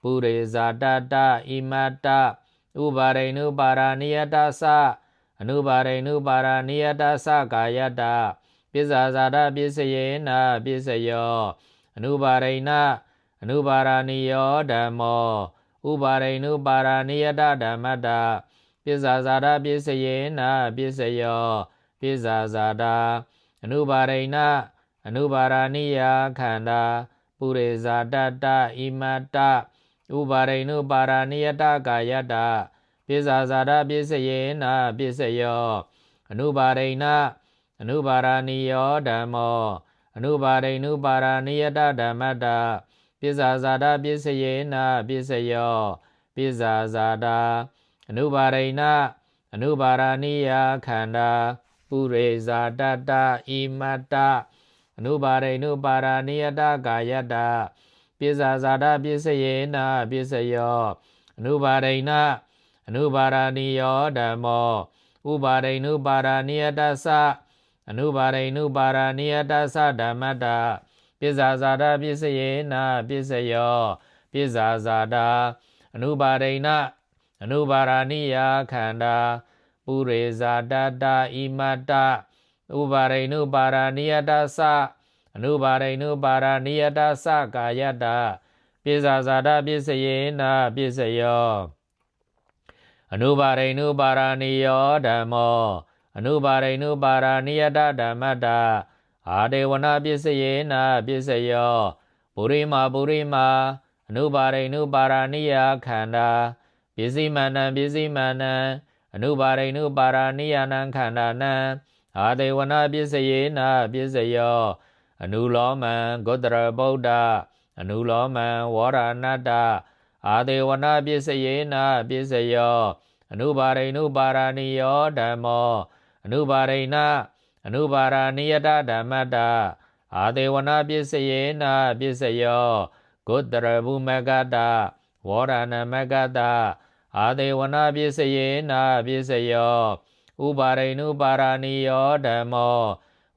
ပုရိဇာတတဣမတ္တဥပါရိနုပါရဏိယတသအနုပါရိနုပါရဏိယတသကာယတပစ္ဆာဇာတပစ္စယေနပစ္စယောအနုပါရိနအနုပါရဏိယောဓမ္မောဥပါရိနုပါရဏိယတဓမ္မတပစ္ဆာဇာတပစ္စယေနပစ္စယောပစ္ဆာဇာတအနုပါရိနအနုပါရဏိယခန္ဓာပုရိဇာတတဣမတ္တဥပါရိနုပါရဏိယတကာယတပစ္ဆာဇာတပစ္စယေနပစ္စယောအနုပါရိနအနုပါရဏိယောဓမ္မောအနုပါရိနုပါရဏိယတဓမ္မတပစ္ဆာဇာတပစ္စယေနပစ္စယောပစ္ဆာဇာတအနုပါရိနအနုပါရဏိယခန္ဓာပုရိဇာတတဣမတ္တအနုပါရိနုပါရဏိယတကာယတပစ္ဆာဇာတပစ္စယေနပစ္စယောအနုပါရိနအနုပါရဏိယောဓမ္မောဥပါရိနုပါရဏိယတသအနုပါရိနုပါရဏိယတသဓမ္မတပစ္ဆာဇာတပစ္စယေနပစ္စယောပစ္ဆာဇာတအနုပါရိနအနုပါရဏိယခန္ဓာပုရိဇာတတဣမတ္တဥပါရိနုပါရဏိယတသအနုပါရိနုပါရဏိယတသကာယတပစ္ဆာဇာတပစ္စယေနပစ္စယောအနုပါရိနုပါရဏိယောဓမ္မောအနုပါရိနုပါရဏိယတဓမ္မတအာဒေဝနာပစ္စယေနပစ္စယောပုရိမာပုရိမာအနုပါရိနုပါရဏိယခန္ဓာပစ္စည်းမန္တံပစ္စည်းမန္တံအနုပါရိနုပါရဏိယနံခန္ဓာနံအာဒေဝနာပစ္စယေနပစ္စယော အနုလောမံဂုတ္တရဗုဒ္ဓအနုလောမံဝရဏတ္တအာဒေဝနာပစ္စယေနပစ္စယောအနုပါရိနုပါရဏိယောဓမ္မောအနုပါရိဏအနုပါရဏိယတဓမ္မတအာဒေဝနာပစ္စယေနပစ္စယောဂုတ္တရဗုမကတဝရဏမကတအာဒေဝနာပစ္စယေနပစ္စယောဥပါရိနုပါရဏိယောဓမ္မော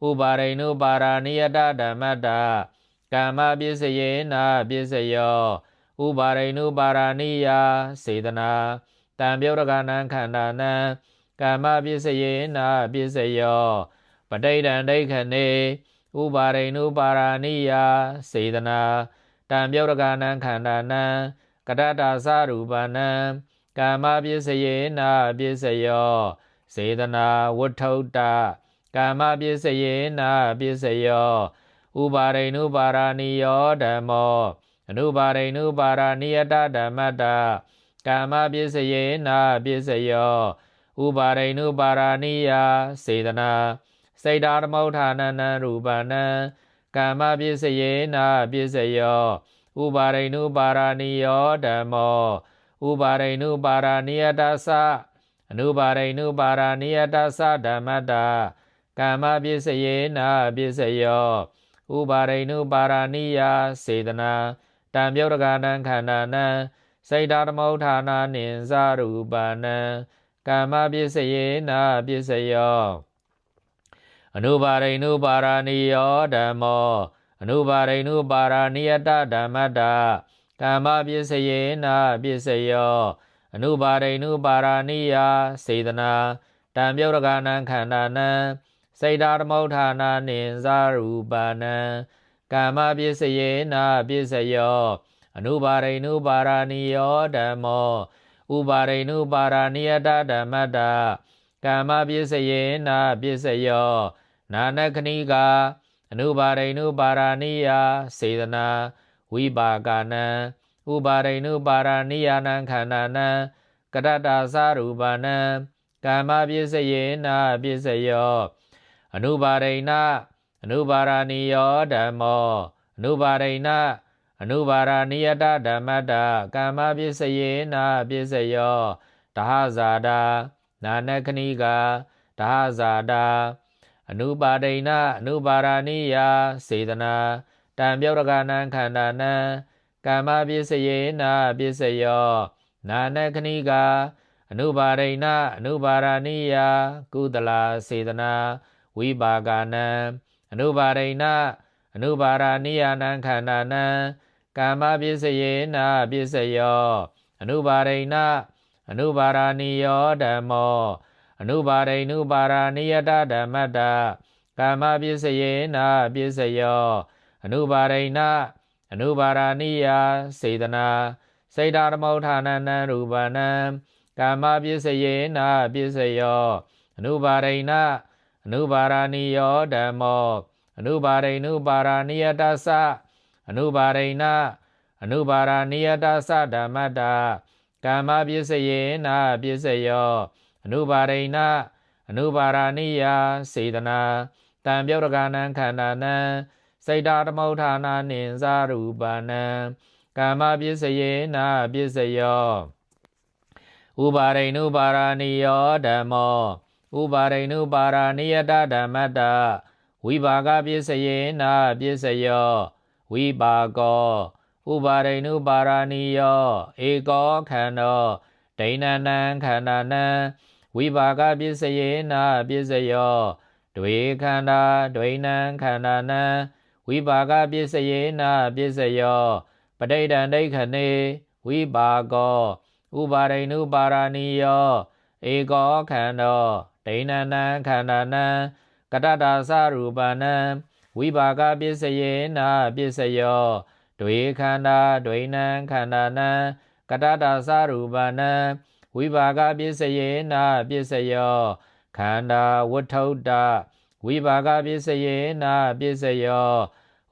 ဥပါရိနုပါရဏိယတဓမ္မတကာမပစ္စယေနပစ္စယောဥပါရိနုပါရဏိယစေတနာတံပြုတ်ရကနံခန္ဓာနံကာမပစ္စယေနပစ္စယောပဋိဒံဒိဋ္ဌနေဥပါရိနုပါရဏိယစေတနာတံပြုတ်ရကနံခန္ဓာနံကတ္တသရူပနံကာမပစ္စယေနပစ္စယောစေတနာဝဋ္ထုတ္တကာမပစ္စယေနပစ္စယောဥပါရိနုပါရဏိယောဓမ္မောအနုပါရိနုပါရဏိယတဓမ္မတကာမပစ္စယေနပစ္စယောဥပါရိနုပါရဏိယစေတနာစိတ်ဓာသမုဋ္ဌာနနံရူပနံကာမပစ္စယေနပစ္စယောဥပါရိနုပါရဏိယောဓမ္မောဥပါရိနုပါရဏိယတသအနုပါရိနုပါရဏိယတသဓမ္မတကာမပစ္စယေနပစ္စယောဥပါရိနုပါရဏိယစေတနာတံပြုတ်ရကနံခန္ဓာနံစိတ်ဓာသမုဋ္ဌာနာနိသရူပနံကာမပစ္စယေနပစ္စယောအနုပါရိနုပါရဏိယောဓမ္မောအနုပါရိနုပါရဏိယတဓမ္မတကာမပစ္စယေနပစ္စယောအနုပါရိနုပါရဏိယစေတနာတံပြုတ်ရကနံခန္ဓာနံစိတ်ဓာသမုဋ္ဌာနာနိသရူပနံကာမပစ္စယေနပစ္စယောအနုပါရိနုပါရဏိယောဓမ္မောဥပါရိနုပါရဏိယတဓမ္မတကာမပစ္စယေနပစ္စယောနာနခဏိကအနုပါရိနုပါရဏိယစေတနာဝိပါကနံဥပါရိနုပါရဏိယနံခန္ဓာနံကတ္တသရူပနံကာမပစ္စယေနပစ္စယောအနုပါရိဏအနုပါရဏိယောဓမ္မောအနုပါရိဏအနုပါရဏိယတဓမ္မတကာမပစ္စယေနပစ္စယောဒဟဇာတာနာနခဏိကဒဟဇာတာအနုပါရိဏအနုပါရဏိယစေတနာတံပြုတ်ရကနံခန္ဓာနံကာမပစ္စယေနပစ္စယောနာနခဏိကအနုပါရိဏအနုပါရဏိယကုသလစေတနာဝိပါကနံအနုပါရိဏအနုပါရဏိယနံခန္ဓာနံကာမပစ္စယေနပစ္စယောအနုပါရိဏအနုပါရဏိယောဓမ္မောအနုပါရိနုပါရဏိယတဓမ္မတကာမပစ္စယေနပစ္စယောအနုပါရိဏအနုပါရဏိယစေတနာစိတ်ဓာသမုဋ္ဌာနနံရူပနံကာမပစ္စယေနပစ္စယောအနုပါရိဏအနုပါရဏိယောဓမ္မောအနုပါရိနုပါရဏိယတသအနုပါရိဏအနုပါရဏိယတသဓမ္မတကာမပစ္စယေနပစ္စယောအနုပါရိဏအနုပါရဏိယစေတနာတံပြုတ်ရကနံခန္ဓာနံစိတ်ဓာသမုဋ္ဌာနာနိသရူပနံကာမပစ္စယေနပစ္စယောဥပါရိနုပါရဏိယောဓမ္မောဥပါရိနုပါရဏိယတဓမ္မတဝိပါကပစ္စယေနပစ္စယောဝိပါကောဥပါရိနုပါရဏိယောဧကောခန္တောဒိဏနံခန္ဓာနံဝိပါကပစ္စယေနပစ္စယောဒွေခန္ဓာဒွေနံခန္ဓာနံဝိပါကပစ္စယေနပစ္စယောပဋိဒံဒိဋ္ဌနေဝိပါကောဥပါရိနုပါရဏိယောဧကောခန္တောဒိဏနံခန္ဓာနံကတ္တသရူပနံဝိပါကပစ္စယေနပစ္စယောဒွေခန္ဓာဒွေနံခန္ဓာနံကတ္တသရူပနံဝိပါကပစ္စယေနပစ္စယောခန္ဓာဝဋ္ထုတ္တဝိပါကပစ္စယေနပစ္စယော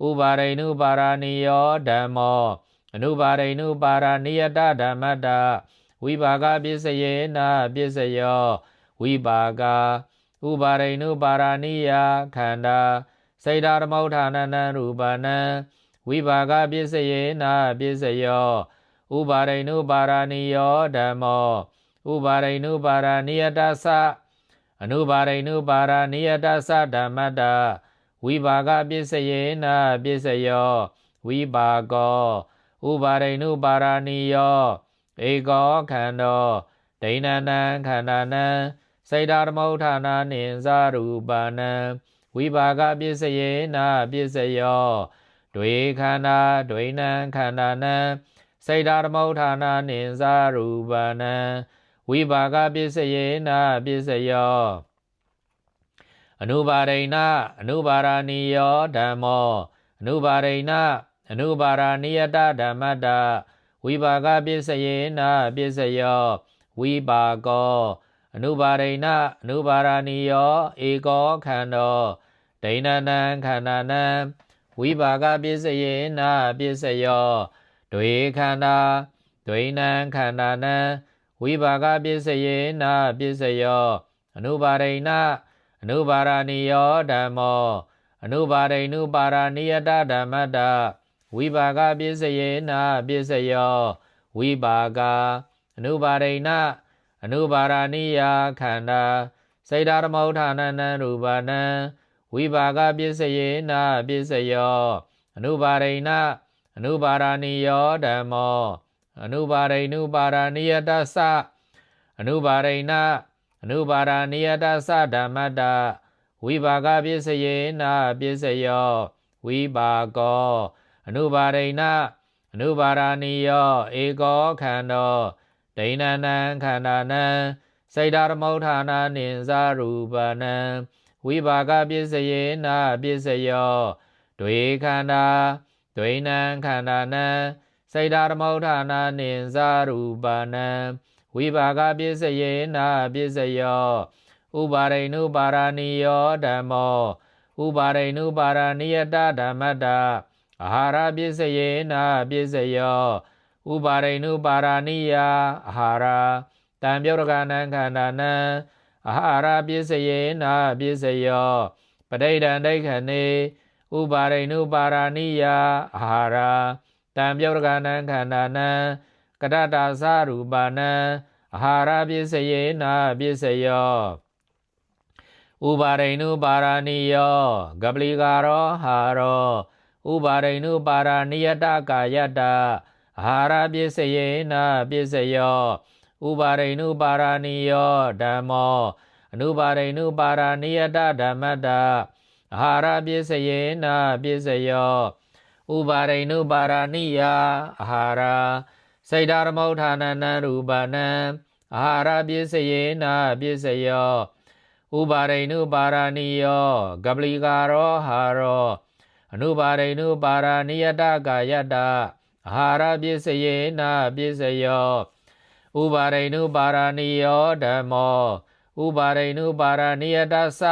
ဥပါရိနုပါရဏိယောဓမ္မောအနုပါရိနုပါရဏိယတဓမ္မတဝိပါကပစ္စယေနပစ္စယောဝိပါကဥပါရိနုပါရဏိယခန္ဓာ စေတဓမ္မဋ္ဌာနနံရူပနံဝိပါကပစ္စယေနပစ္စယောဥပါရိနုပါရဏိယောဓမ္မောဥပါရိနုပါရဏိယတသအနုပါရိနုပါရဏိယတသဓမ္မတဝိပါကပစ္စယေနပစ္စယောဝိပါကောဥပါရိနုပါရဏိယောဧကောခန္တောဒိဏနံခန္ဓာနံစေတဓမ္မဋ္ဌာနနိသရူပနံဝိပါကပစ္စယေနပစ္စယောဒွေခန္ဓာဒွေနံခန္ဓာနံစေတဓမ္မဋ္ဌာနနိသရူပနံဝိပါကပစ္စယေနပစ္စယောအနုပါရိဏအနုပါရဏိယောဓမ္မောအနုပါရိဏအနုပါရဏိယတဓမ္မတဝိပါကပစ္စယေနပစ္စယောဝိပါကောအနုပါရိဏအနုပါရဏိယောဧကောခန္တောဒိဏနံခန္ဓာနံဝိပါကပစ္စယေနပစ္စယောဒွေခန္ဓာဒွေနံခန္ဓာနံဝိပါကပစ္စယေနပစ္စယောအနုပါရိဏအနုပါရဏိယောဓမ္မောအနုပါရိနုပါရဏိယတဓမ္မတဝိပါကပစ္စယေနပစ္စယောဝိပါကအနုပါရိဏအနုပါရဏိယခန္ဓာစေတဓမ္မဋ္ဌာနနံရူပနံဝိပါကပစ္စယေနပစ္စယောအနုပါရိဏအနုပါရဏိယောဓမ္မောအနုပါရိနုပါရဏိယတသအနုပါရိဏအနုပါရဏိယတသဓမ္မတဝိပါကပစ္စယေနပစ္စယောဝိပါကောအနုပါရိဏအနုပါရဏိယောဧကောခန္တောဒိဏနံခန္ဓာနံစေတဓမ္မဋ္ဌာနနိသရူပနံဝိပါကပစ္စယေနပစ္စယောဒွေခန္ဓာဒွေနံခန္ဓာနံစေတဓမ္မဋ္ဌာနနိသရူပနံဝိပါကပစ္စယေနပစ္စယောဥပါရိနုပါရဏိယောဓမ္မောဥပါရိနုပါရဏိယတဓမ္မတအာဟာရပစ္စယေနပစ္စယောဥပါရိနုပါရဏိယအာဟာရတံပြုတ်ကနံခန္ဓာနံအာဟာရပစ္စယေနပစ္စယောပဋိဒံဒိဋ္ဌာနေဥပါရိနုပါရဏိယအာဟာရတံပြုတ်ကနံခန္ဓာနံကတတသရူပနံအာဟာရပစ္စယေနပစ္စယောဥပါရိနုပါရဏိယောကပလီကာရောဟာရောဥပါရိနုပါရဏိယတကာယတအာဟာရပစ္စယေနပစ္စယောဥပါရိနုပါရဏိယောဓမ္မောအနုပါရိနုပါရဏိယတဓမ္မတအာဟာရပစ္စယေနပစ္စယောဥပါရိနုပါရဏိယအာဟာရစေတဓမ္မဋ္ဌာနနံရူပနံအာဟာရပစ္စယေနပစ္စယောဥပါရိနုပါရဏိယောကပလီကာရောဟာရောအနုပါရိနုပါရဏိယတကာယတအာဟာရပစ္စယေနပစ္စယောဥပါရိနုပါရဏိယောဓမ္မောဥပါရိနုပါရဏိယတသ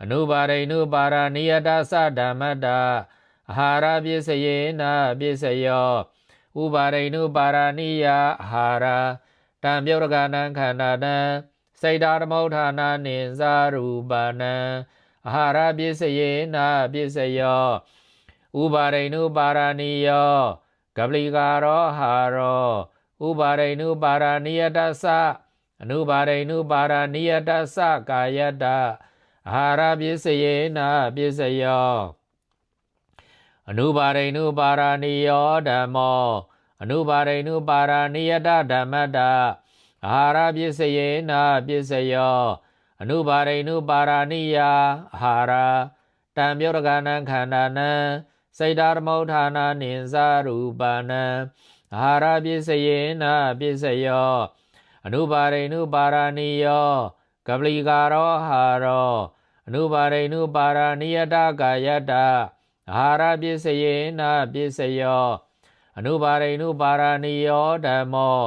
အနုပါရိနုပါရဏိယတသဓမ္မတအာဟာရပစ္စယေနပစ္စယောဥပါရိနုပါရဏိယအာဟာရတံပြုတ်ကနံခန္ဓာနံစေတဓမ္မဋ္ဌာနနိသရူပနံအာဟာရပစ္စယေနပစ္စယောဥပါရိနုပါရဏိယောကပလီကာရောဟာရောဥပါရိနုပါရဏိယတသအနုပါရိနုပါရဏိယတသကာယတအာဟာရပစ္စယေနပစ္စယောအနုပါရိနုပါရဏိယောဓမ္မောအနုပါရိနုပါရဏိယတဓမ္မတအာဟာရပစ္စယေနပစ္စယောအနုပါရိနုပါရဏိယအာဟာရတံပြုတ်ကနံခန္ဓာနံစေတဓမ္မဋ္ဌာနနိသရူပနံအာဟာရပစ္စယေနပစ္စယောအနုပါရိနုပါရဏိယောကပလီကာရောဟာရောအနုပါရိနုပါရဏိယတကာယတအာဟာရပစ္စယေနပစ္စယောအနုပါရိနုပါရဏိယောဓမ္မော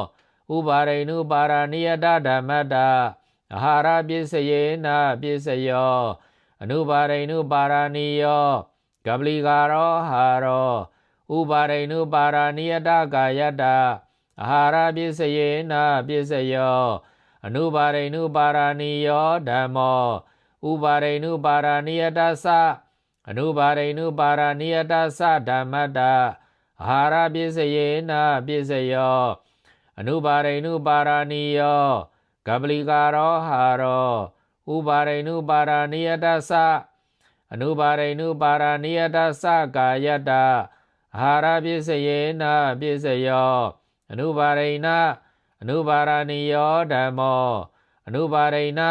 ဥပါရိနုပါရဏိယတဓမ္မတအာဟာရပစ္စယေနပစ္စယောအနုပါရိနုပါရဏိယောကပလီကာရောဟာရောဥပါရိနုပါရဏိယတကာယတအာဟာရပစ္စယေနပစ္စယောအနုပါရိနုပါရဏိယောဓမ္မောဥပါရိနုပါရဏိယတသ အနုပါရိနုပါရဏိယတသဓမ္မတအာဟာရပစ္စယေနပစ္စယောအနုပါရိနုပါရဏိယောကပလီကာရောဟာရောဥပါရိနုပါရဏိယတသအနုပါရိနုပါရဏိယတသကာယတအာဟာရပစ္စယေနပစ္စယောအနုပါရိဏအနုပါရဏိယောဓမ္မောအနုပါရိဏ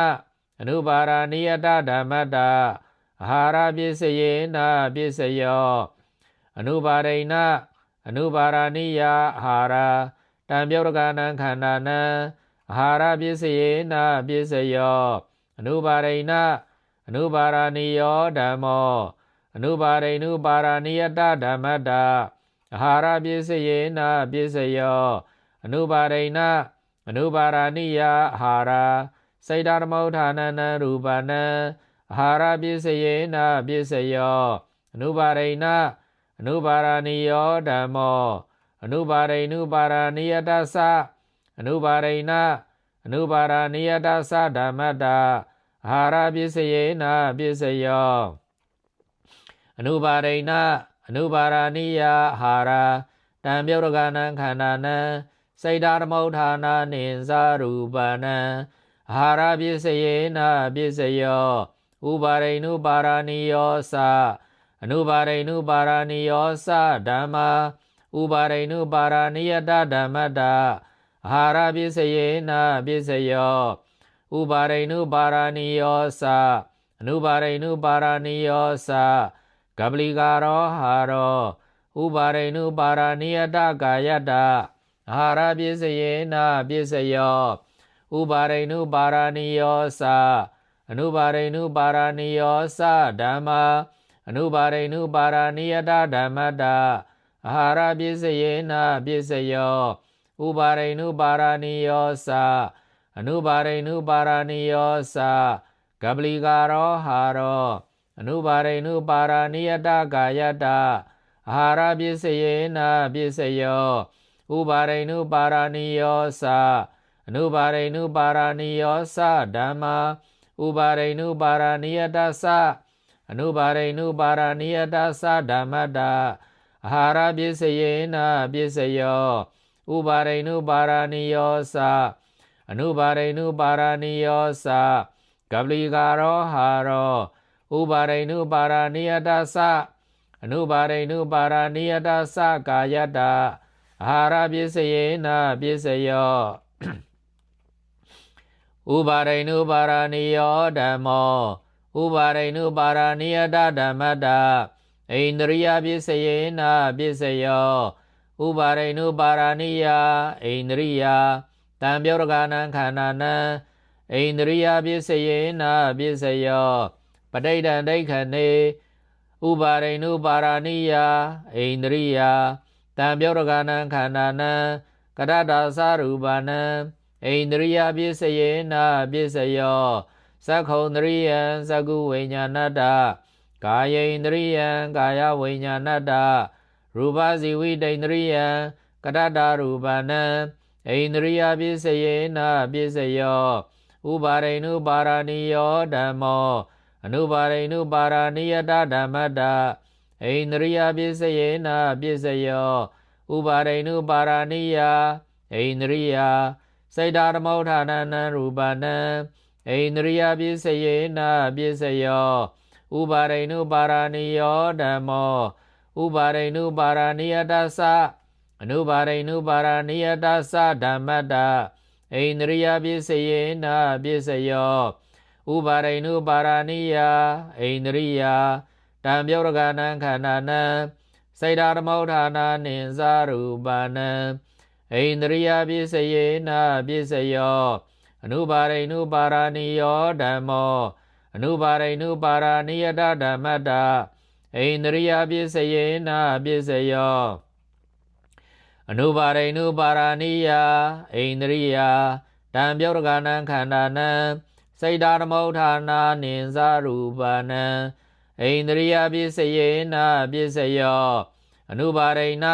အနုပါရဏိယတဓမ္မတအာဟာရပစ္စယေနပစ္စယောအနုပါရိဏအနုပါရဏိယအာဟာရတံပြုတ်ကနံခန္ဓာနံအာဟာရပစ္စယေနပစ္စယောအနုပါရိဏအနုပါရဏိယောဓမ္မောအနုပါရိဏုပါရဏိယတဓမ္မတအာဟာရပစ္စယေနပစ္စယောအနုပါရိဏအနုပါရဏိယအာဟာရစေတသမုဋ္ဌာနနံရူပနံအာဟာရပစ္စယေနပစ္စယောအနုပါရိဏအနုပါရဏိယောဓမ္မောအနုပါရိဏုပါရဏိယတသအနုပါရိဏအနုပါရဏိယတသဓမ္မတအာဟာရပစ္စယေနပစ္စယောအနုပါရိဏအနုပါရဏိယအာဟာရတံပြုတ်ကနံခန္ဓာနံစေတသမုဋ္ဌာနာနိသရူပနံအာဟာရပစ္စယေနပစ္စယောဥပါရိဏုပါရဏိယောသအနုပါရိဏုပါရဏိယောသဓမ္မာဥပါရိဏုပါရဏိယတဓမ္မတအာဟာရပစ္စယေနပစ္စယောဥပါရိဏုပါရဏိယောသအနုပါရိဏုပါရဏိယောသကပလီကာရောဟာရောဥပါရိဏုပါရဏိယတကာယတအာဟာရပစ္စယေနပစ္စယောဥပါရိဏုပါရဏိယောသအနုပါရိဏုပါရဏိယောသဓမ္မာအနုပါရိဏုပါရဏိယတဓမ္မတအာဟာရပစ္စယေနပစ္စယောဥပါရိဏုပါရဏိယောသအနုပါရိဏုပါရဏိယောသကပလီကာရောဟာရောအနုပါရိဏုပါရဏိယတကာယတအာဟာရပစ္စယေနပစ္စယောဥပါရိဏုပါရဏိယောသအနုပါရိဏုပါရဏိယောသဓမ္မာဥပါရိဏုပါရဏိယတသအနုပါရိဏုပါရဏိယတသဓမ္မတအာဟာရပစ္စယေနပစ္စယောဥပါရိဏုပါရဏိယောသအနုပါရိဏုပါရဏိယောသကပလီကာရောဟာရောဥပါရိဏုပါရဏိယတသအနုပါရိဏုပါရဏိယတသကာယတအာဟာရပစ္စယေနပစ္စယောဥပါရိဏုပါရဏိယောဓမ္မောဥပါရိဏုပါရဏိယတဓမ္မတဣန္ဒရိယပစ္စယေနပစ္စယောဥပါရိဏုပါရဏိယဣန္ဒရိယတံပြုတ်ကနံခန္ဓာနံဣန္ဒရိယပစ္စယေနပစ္စယောပဋိဒံဒိဋ္ဌေနေဥပါရိဏုပါရဏိယဣန္ဒရိယတံပြုတ်ကနံခန္ဓာနံကတ္တဒါသရူပနံဣန္ဒရိယပစ္စယေနပစ္စယောသက္ခုံတရိယံသက္ကုဝိညာဏတ္တကာယဣန္ဒရိယံကာယဝိညာဏတ္တရူပဇီဝိတ္တရိယံကတ္တဒါရူပနံဣန္ဒရိယပစ္စယေနပစ္စယောဥပါရိဏုပါရဏိယောဓမ္မောအနုပါရိဏုပါရဏိယတဓမ္မတဣန္ဒရိယပစ္စယေနပစ္စယောဥပါရိဏုပါရဏိယဣန္ဒရိယစေတသမုဋ္ဌာနနံရူပနံဣန္ဒရိယပစ္စယေနပစ္စယောဥပါရိဏုပါရဏိယောဓမ္မောဥပါရိဏုပါရဏိယတသအနုပါရိဏုပါရဏိယတသဓမ္မတဣန္ဒရိယပစ္စယေနပစ္စယောဥပါရိဏုပါရဏိယဣန္ဒရိယတံပြုတ်ကနံခန္ဓာနံစေတသမုဋ္ဌာနာနိသရူပနံဣန္ဒရိယပစ္စယေနပစ္စယောအနုပါရိဏုပါရဏိယောဓမ္မောအနုပါရိဏုပါရဏိယတဓမ္မတဣန္ဒရိယပစ္စယေနပစ္စယောအနုပါရိဏုပါရဏိယဣန္ဒရိယတံပြုတ်ကနံခန္ဓာနံစေတသမုဋ္ဌာနာနိသရူပနံဣန္ဒရိယပစ္စယေနပစ္စယောအနုပါရိဏ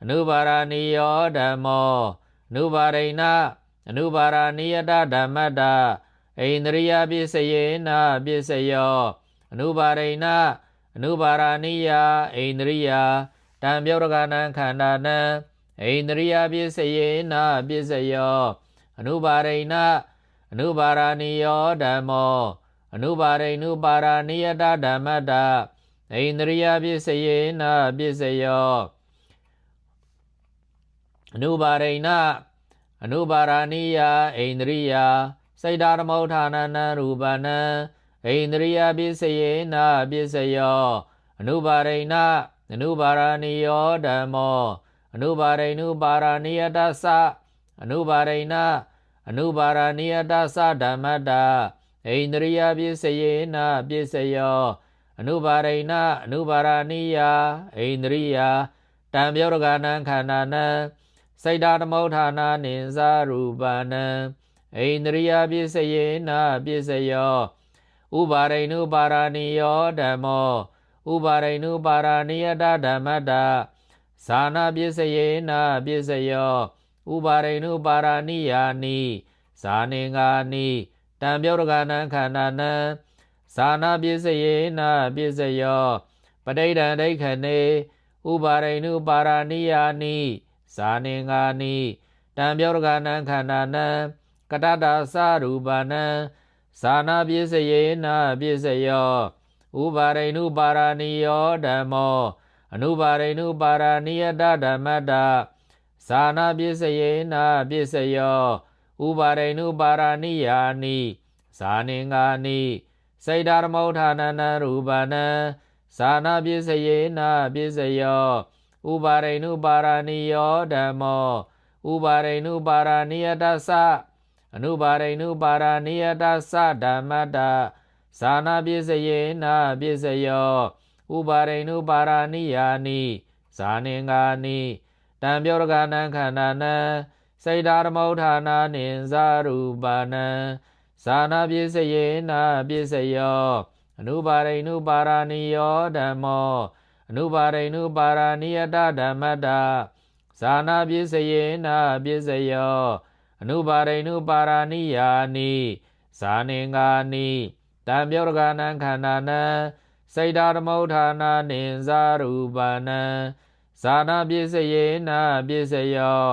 အနုပါရဏိယောဓမ္မောအနုပါရိဏအနုပါရဏိယတဓမ္မတဣန္ဒရိယပစ္စယေနပစ္စယောအနုပါရိဏ အနုပါရဏိယဣန္ဒြိယတံပြောရကနံခန္ဓာနံဣန္ဒြိယပစ္စယေနပစ္စယောအနုပါရိဏအနုပါရဏိယောဓမ္မောအနုပါရိဏုပါရဏိယတဓမ္မတဣန္ဒြိယပစ္စယေနပစ္စယောအနုပါရိဏအနုပါရဏိယဣန္ဒြိယစိတ်ဓာရမောဌာနနံရူပနံဣန္ဒြိယပစ္စယေနပစ္စယောအနုပါရိဏအနုပါရဏိယောဓမ္မောအနုပါရိဏုပါရဏိယတသအနုပါရိဏအနုပါရဏိယတသဓမ္မတဣန္ဒြိယပစ္စယေနပစ္စယောအနုပါရိဏအနုပါရဏိယဣန္ဒြိယတံပြောရကနံခန္ဓာနံစိတ်ဓာတမောဌာနာနိဇာရူပနံဣန္ဒြိယပစ္စယေနပစ္စယောဥပါရိဏုပါရဏိယောဓမ္မောဥပါရိဏုပါရဏိယတဓမ္မတဇာနာပစ္စယေနပစ္စယောဥပါရိဏုပါရဏိယာနိဇာနေငါနိတံပြောရကနံခန္ဓာနံဇာနာပစ္စယေနပစ္စယောပဋိဒံဒိဋ္ဌနေဥပါရိဏုပါရဏိယာနိဇာနေငါနိတံပြောရကနံခန္ဓာနံကတတသရူပနံဇာနာပစ္စယေနပစ္စယောဥပါရိဏုပါရဏိယောဓမ္မောအနုပါရိဏုပါရဏိယတဓမ္မတဇာနာပစ္စယေနပစ္စယောဥပါရိဏုပါရဏိယာနိဇာနေငါနိစိတ်ဓာရမောဌာနနံရူပနံဇာနာပစ္စယေနပစ္စယောဥပါရိဏုပါရဏိယောဓမ္မောဥပါရိဏုပါရဏိယတသအနုပါရိဏုပါရဏိယတသဓမ္မတဇာနာပစ္စယေနပစ္စယောဥပါရိဏုပါရဏိယာနိဇာနေငါနိတံပြောရကနံခန္ဓာနံစိတ်ဓာရမောဌာနာနိဇာရူပနံဇာနာပစ္စယေနပစ္စယောအနုပါရိဏုပါရဏိယောဓမ္မောအနုပါရိဏုပါရဏိယတဓမ္မတဇာနာပစ္စယေနပစ္စယောအနုပါရိဏုပါရဏိယာနိဇာနေငါနိတံပြောရကနံခန္ဓာနံစိတ်ဓာရမောဌာနာနိဇာရူပနံဇာနာပစ္စယေနပစ္စယော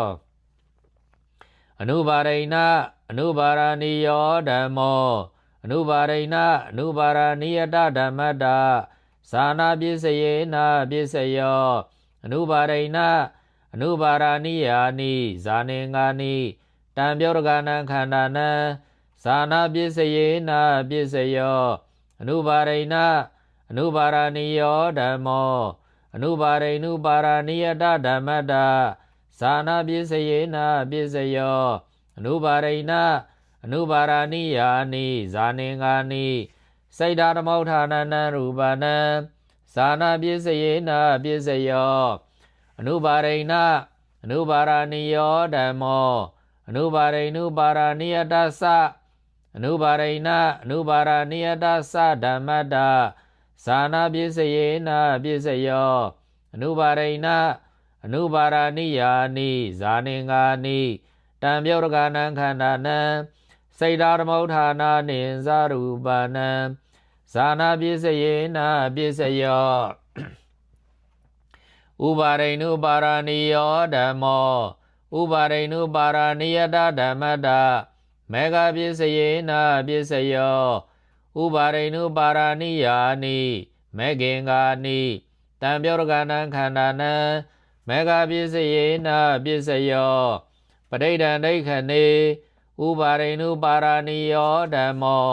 အနုပါရိဏအနုပါရဏိယောဓမ္မောအနုပါရိဏအနုပါရဏိယတဓမ္မတဇာနာပစ္စယေနပစ္စယောအနုပါရိဏအနုပါရဏိယာနိဇာနေငါနိတံပြောရကနံခန္ဓာနံဇာနာပစ္စယေနပစ္စယောအနုပါရိဏအနုပါရဏိယောဓမ္မောအနုပါရိဏုပါရဏိယတဓမ္မတဇာနာပစ္စယေနပစ္စယောအနုပါရိဏအနုပါရဏိယာနိဇာနေငါနိစိတ်ဓာရမောဌာနနံရူပနံဇာနာပစ္စယေနပစ္စယောအနုပါရိဏအနုပါရဏိယောဓမ္မောအနုပါရိဏုပါရဏိယတသအနုပါရိဏအနုပါရဏိယတသဓမ္မတဇာနာပစ္စယေနပစ္စယောအနုပါရိဏအနုပါရဏိယာနိဇာနေငါနိတံပြောရကနံခန္ဓာနံစိတ်ဓာရမောဌာနာနိဇာရူပနံဇာနာပစ္စယေနပစ္စယောဥပါရိဏုပါရဏိယောဓမ္မောဥပါရိဏုပါရဏိယတဓမ္မတမေဃပစ္စယေနပစ္စယောဥပါရိဏုပါရဏိယာနိမေဃင်္ဂာနိတံပြောရကနံခန္ဓာနံမေဃပစ္စယေနပစ္စယောပဋိဒံဒိဋ္ဌနေဥပါရိဏုပါရဏိယောဓမ္မော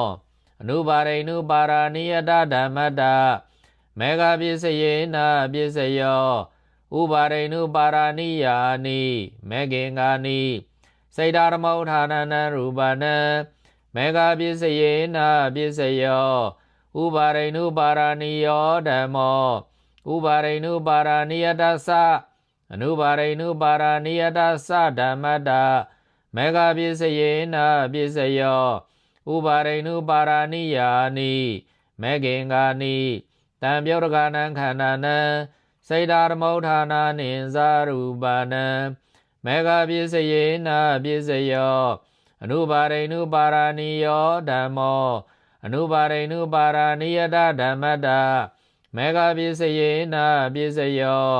အနုပါရိဏုပါရဏိယတဓမ္မတမေဃပစ္စယေနပစ္စယောဥပါရိဏုပါရဏိယာနိမေဃင်္ဂာနိစိတ်ဓာရမောဌာနနံရူပနံမေဃပစ္စယေနပစ္စယောဥပါရိဏုပါရဏိယောဓမ္မောဥပါရိဏုပါရဏိယတသအနုပါရိဏုပါရဏိယတသဓမ္မတမေဃပစ္စယေနပစ္စယောဥပါရိဏုပါရဏိယာနိမေဃင်္ဂာနိတံပြောရကနံခန္ဓာနံစိတ်ဓာရမောဌာနာနိဇာရူပနံမေဃပစ္စယေနပစ္စယောအနုပါရိဏုပါရဏိယောဓမ္မောအနုပါရိဏုပါရဏိယတဓမ္မတ မေဃပစ္စယေနပစ္စယော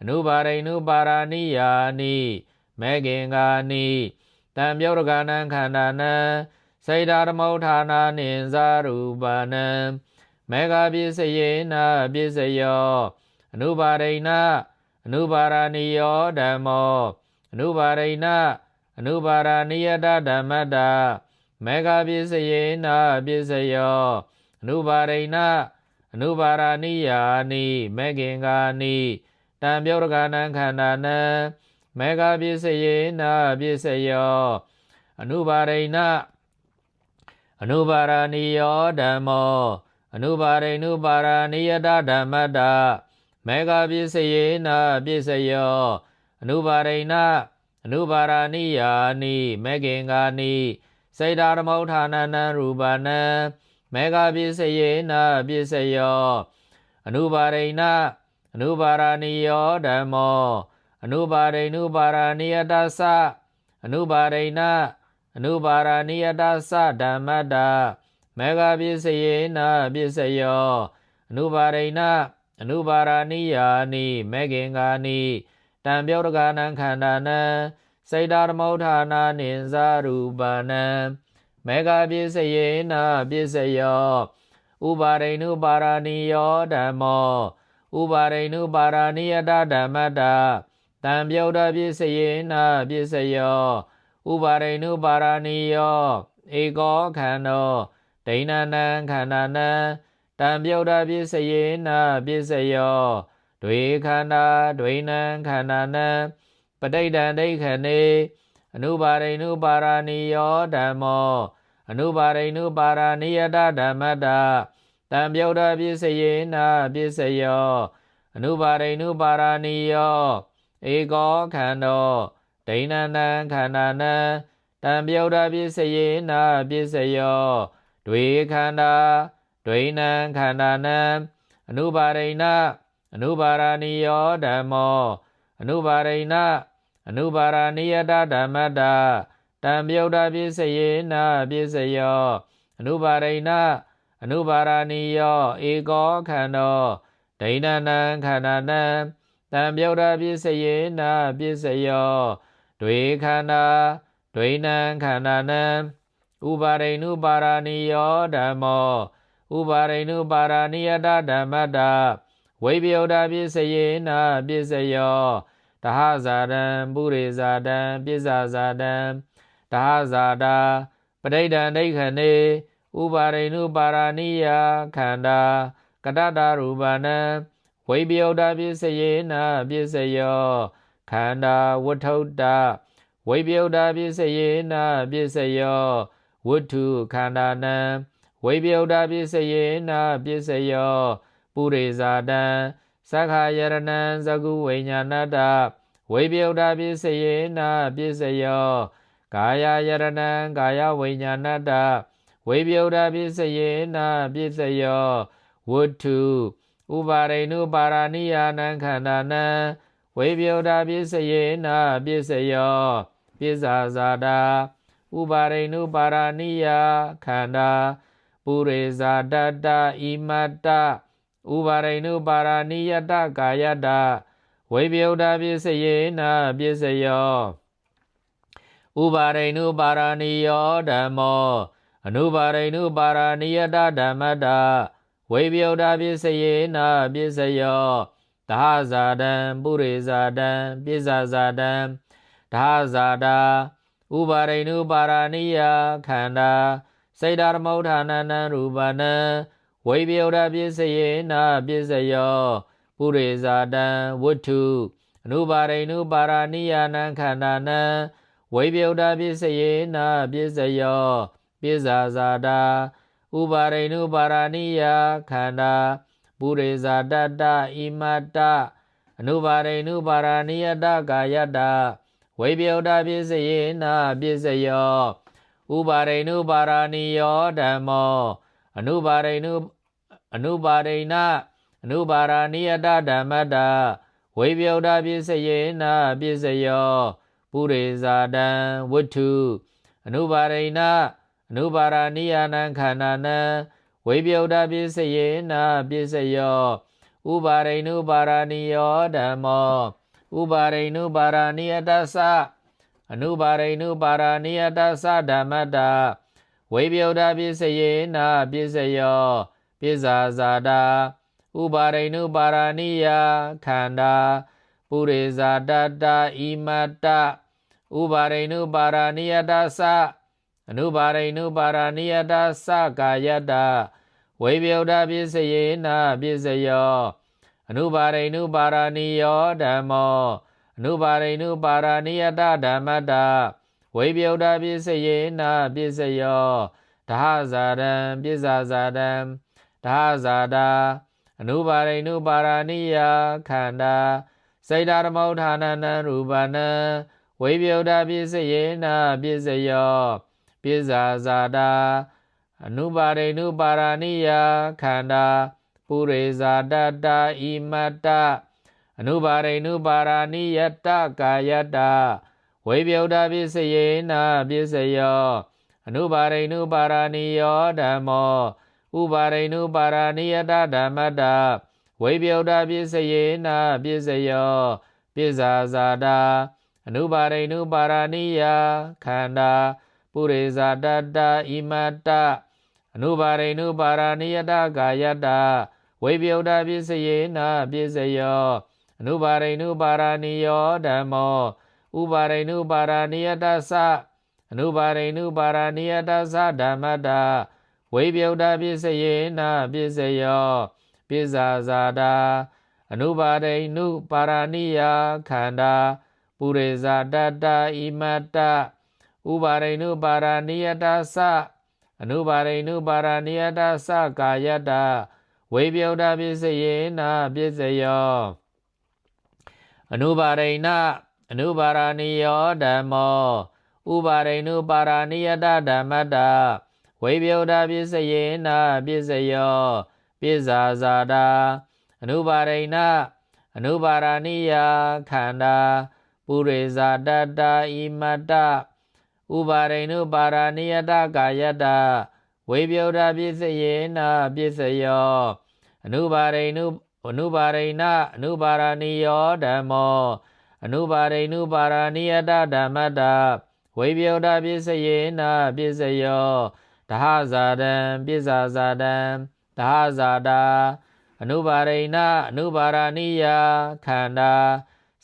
အနုပါရိနုပါရာနိယာနိမေခင်္ဂာနိတံပြုတ်ကနံခန္ဓာနံစေတဓမ္မုဌာနာနိဇာရူပနံမေဃပစ္စယေနပစ္စယောအနုပါရိနအနုပါရာနိယောဓမ္မောအနုပါရိနအနုပါရာနိယတဓမ္မတာမေဃပစ္စယေနပစ္စယောအနုပါရိနအနုပါရာနိယာနိမေခင်္ဂာနိတံပြုတ်ကနံခန္ဓာနံမေဃပစ္စယေနပစ္စယောအနုပါရိနအနုပါရာနိယောဓမ္မောအနုပါရိနုပါရာနိယတဓမ္မတာမေဃပစ္စယေနပစ္စယောအနုပါရိနအနုပါရာနိယာနိမေခင်္ဂာနိစေတဓမ္မုဌာနနံရူပနံမေဃပစ္စယေနပစ္စယောအနုပါရိနအနုပါရာနိယောဓမ္မောအနုပါရိနုပါရာနိယတသအနုပါရိနအနုပါရာနိယတသဓမ္မတာမေဃပစ္စယေနပစ္စယောအနုပါရိနအနုပါရာနိယာနိမေခင်္ဂာနိတံပြုတ်ကနံခန္ဓာနံစေတဓမ္မုဌာနာနိဇာရူပနံမေဃပစ္စယေနပစ္စယောဥပါရိနုပါရာနိယောဓမ္မောဥပါရိနုပါရာနိယတဓမ္မတာတံပြုတ်ပစ္စယေနပစ္စယောဥပါရိနုပါရာနိယောဧကောခန္တောဒိဏနံခန္ဓာနံတံပြုတ်ပစ္စယေနပစ္စယောဒွေခန္ဓာဒွေနံခန္ဓာနံပဋိဒံဒိဋ္ဌိနေအနုပါရိနုပါရာနိယောဓမ္မောအနုပါရိနုပါရာနိယတဓမ္မတာတံပြုတ်ပစ္စယေနပစ္စယောအနုပါရိနုပါရာနိယောဧကောခန္တောဒိဏနံခန္ဓာနံတံပြုတ်ပစ္စယေနပစ္စယောဒွေခန္ဓာဒွေနံခန္ဓာနံအနုပါရိနအနုပါရာနိယောဓမ္မောအနုပါရိနအနုပါရာနိယတဓမ္မတာတံပြုတ်ပစ္စယေနပစ္စယောအနုပါရိနအနုပါရာနိယောဧကောခန္တောဒိဏနံခန္ဓာနံတံပြုတ်ပစ္စယေနပစ္စယောဒွေခန္ဓာဒွေနံခန္ဓာနံဥပါရိနုပါရာနိယောဓမ္မောဥပါရိနုပါရာနိယတဓမ္မတာဝိပယုဒပစ္စယေနပစ္စယောတဟဇာတံပုရိဇာတံပစ္ဆာဇာတံတဟဇာတာပဋိဒံဒိဋ္ဌိနေဥပါရိနုပါရာနိယခန္ဓာကတတရူပနံဝိပယုဒပစ္စယေနပစ္စယောခန္ဓာဝဋ္ထုတ္တဝိပယုဒပစ္စယေနပစ္စယောဝတ္ထုခန္ဓာနံဝိပယုဒပစ္စယေနပစ္စယောပုရိဇာတံသက္ခာယရဏံသကုဝိညာဏတ္တဝိပယုဒပစ္စယေနပစ္စယောကာယယရဏံကာယဝိညာဏတ္တဝိပယုဒပစ္စယေနပစ္စယောဝတ္ထုဥပါရိနုပါရာနိယာနံခန္ဓာနံဝိပယုဒပစ္စယေနပစ္စယောပစ္ဆာဇာတာဥပါရိနုပါရာနိယခန္ဓာပုရိဇာတတ္တဣမတ္တဥပါရိနုပါရာနိယတကာယတဝိပယုဒပစ္စယေနပစ္စယောဥပါရိနုပါရာနိယောဓမ္မောအနုပါရိနုပါရာနိယတဓမ္မတာဝိပယုဒပစ္စယေနပစ္စယောတဟဇာတံပုရိဇာတံပစ္ဆာဇာတံတဟဇာတာဥပါရိနုပါရာနိယခန္ဓာစေတဓမ္မုဌာနနံရူပနံဝိပယုဒပစ္စယေနပစ္စယောပုရိဇာတံဝတ္ထုအနုပါရိနုပါရာနိယာနံခန္ဓာနံဝိပယုဒပစ္စယေနပစ္စယောပစ္ဆာဇာတာဥပါရိနုပါရာနိယခန္ဓာပုရိဇာတတ္တဣမတ္တအနုပါရိနုပါရာနိယတကာယတဝိပယုဒပစ္စယေနပစ္စယောဥပါရိနုပါရာနိယောဓမ္မောအနုပါရိနုအနုပါရိနအနုပါရာနိယတဓမ္မတာဝိပယုဒပစ္စယေနပစ္စယောပုရိဇာတံဝတ္ထုအနုပါရိနအနုပါရာနိယာနံခန္ဓာနံဝိပယုဒပစ္စယေနပစ္စယော ဥပါရိနုပါရဏိယောဓမ္မောဥပါရိနုပါရဏိယတ္သအနုပါရိနုပါရဏိယတ္သဓမ္မတဝိပယုဒ္ဓပိစယေနပိစယောပိဇာဇာတာဥပါရိနုပါရဏိယခန္ဓာပုရိဇာတတဣမတ္တဥပါရိနုပါရဏိယတ္သအနုပါရိနုပါရဏိယတ္သကာယတ္တဝိပယုဒ္ဓပိစယေနပိစယောအနုပါရိနုပါရဏိယောဓမ္မောအနုပါရိနုပါရဏိယတဓမ္မတဝိပယုဒ္ဓပိစယေနပိစယောဒဟဇာတံပိဇာဇာတံဒဟဇာတာအနုပါရိနုပါရဏိယခန္ဓာစိတ်ဓာရမောဌာနနံရူပနံဝိပယုဒ္ဓပိစယေနပိစယောပိဇာဇာတာအနုပါရိနုပါရဏိယခန္ဓာပုရိဇာတတဣမတ္တအနုပါရိနုပါရဏိယတ္တကာယတ္တဝိပယုဒ္ဓပိစယေနပိစယောအနုပါရိနုပါရဏိယောဓမ္မောဥပါရိနုပါရဏိယတဓမ္မတဝိပယုဒ္ဓပိစယေနပိစယောပိဇာဇာတာအနုပါရိနုပါရဏိယခန္ဓာပုရိဇာတတဣမတ္တအနုပါရိနုပါရဏိယတကာယတ္တဝိပယုဒ္ဓပိစယေနပိစယောအနုပါရိနုပါရဏိယောဓမ္မောဥပါရိနုပါရဏိယတအနုပါရိနုပါရဏိယတဓမ္မတဝိပယုဒ္ဓပိစယေနပိစယောပိဇာဇာတာအနုပါရိနုပါရဏိယခန္ဓာပုရိဇာတတဣမတ္တဥပါရိနုပါရဏိယတအနုပါရိနုပါရဏိယတကာယတ္တဝိပယုဒ္ဓပိစယေနပိစယောအနုပါရိနအနုပါရဏိယောဓမ္မောဥပါရိနုပါရဏိယတဓမ္မတဝိပယုဒ္ဓပိစယေနပိစယောပိဇာဇာတာအနုပါရိနအနုပါရဏိယခန္ဓာပုရိဇာတတဣမတ္တဥပါရိနုပါရဏိယတကာယတ္တဝိပယုဒ္ဓပိစယေနပိစယောအနုပါရိနုအနုပါရိနအနုပါရဏိယောဓမ္မောအနုပါရိနုပါရဏိယတဓမ္မတဝိပယုဒ္ဓပိစယေနပိစယောဒဟဇာတံပိဇာဇာတံဒဟဇာတာအနုပါရိနအနုပါရဏိယခန္ဓာ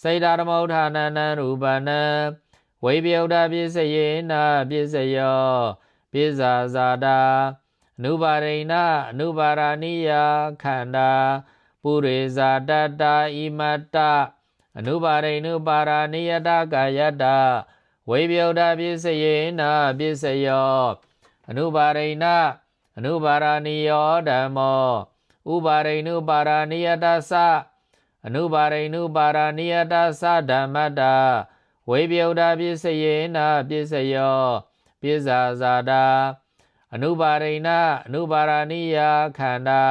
စိတ်ဓာရမောဌာနနံရူပနံဝိပယုဒ္ဓပိစယေနပိစယောပိဇာဇာတာအနုပါရိနအနုပါရဏိယခန္ဓာပုရိဇာတတဣမတ္တအနုပါရိနုပါရဏိယတကာယတ္တဝိပယုဒ္ဓပိစယေနပိစယောအနုပါရိနအနုပါရဏိယောဓမ္မောဥပါရိနုပါရဏိယတအနုပါရိနုပါရဏိယတဓမ္မတဝိပယုဒ္ဓပိစယေနပိစယောပိဇာဇာတာအနုပါရိနအနုပါရဏိယခန္ဓာ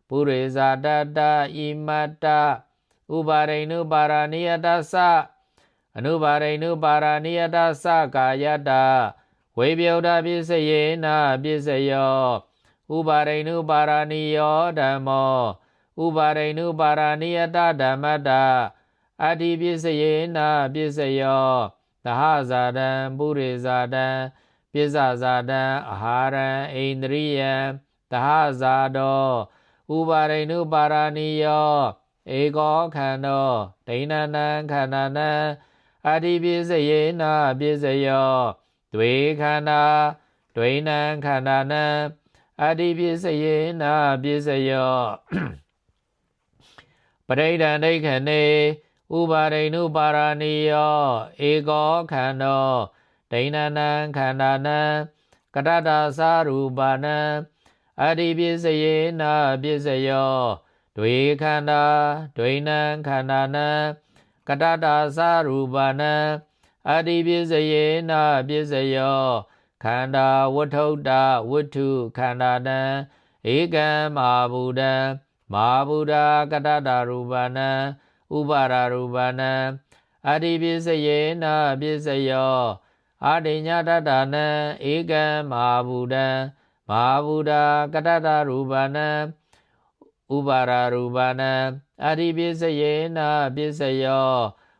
ပုရိဇာတတဣမတ္တဥပါရိနုပါရဏိယတအနုပါရိနုပါရဏိယတကာယတ္တဝိပယုဒ္ဓပိစယေနပိစယောဥပါရိနုပါရဏိယောဓမ္မောဥပါရိနုပါရဏိယတဓမ္မတအတ္တိပိစယေနပိစယောသဟဇာတံပုရိဇာတံပိဇာဇာတံအာဟာရံဣန္ဒရိယံသဟဇာတောဥပါရိနုပါရဏိယောဧကောခန္ဓောဒိဏနံခန္ဓာနံအတ္တိပိစယေနပိစယောဒွေခန္ဓာဒွေနံခန္ဓာနံအတ္တိပိစယေနပိစယောပရိဒံဒိဋ္ဌနေဥပါရိနုပါရဏိယောဧကောခန္ဓောဒိဏနံခန္ဓာနံကတ္တတာသရူပနံအတ္တိပိစယေနပိစယောဒွေခန္ဓာဒွေနံခန္ဓာနံကတ္တတာသရူပနံအတ္တိပိစယေနပိစယောခန္ဓာဝဋ္ထုတ္တဝဋ္ထုခန္ဓာနံဧကံမဟာဘူတံမဟာဘူတာကတ္တတာရူပနံဥပါရရူပနံအတ္တိပိစယေနပိစယောအာတိညတတနံဧကံမဟာဘူတံမဟာဘူတာကတ္တတာရူပနံ ဥပါရရူပနံအရိပစ္စယေနပစ္စယော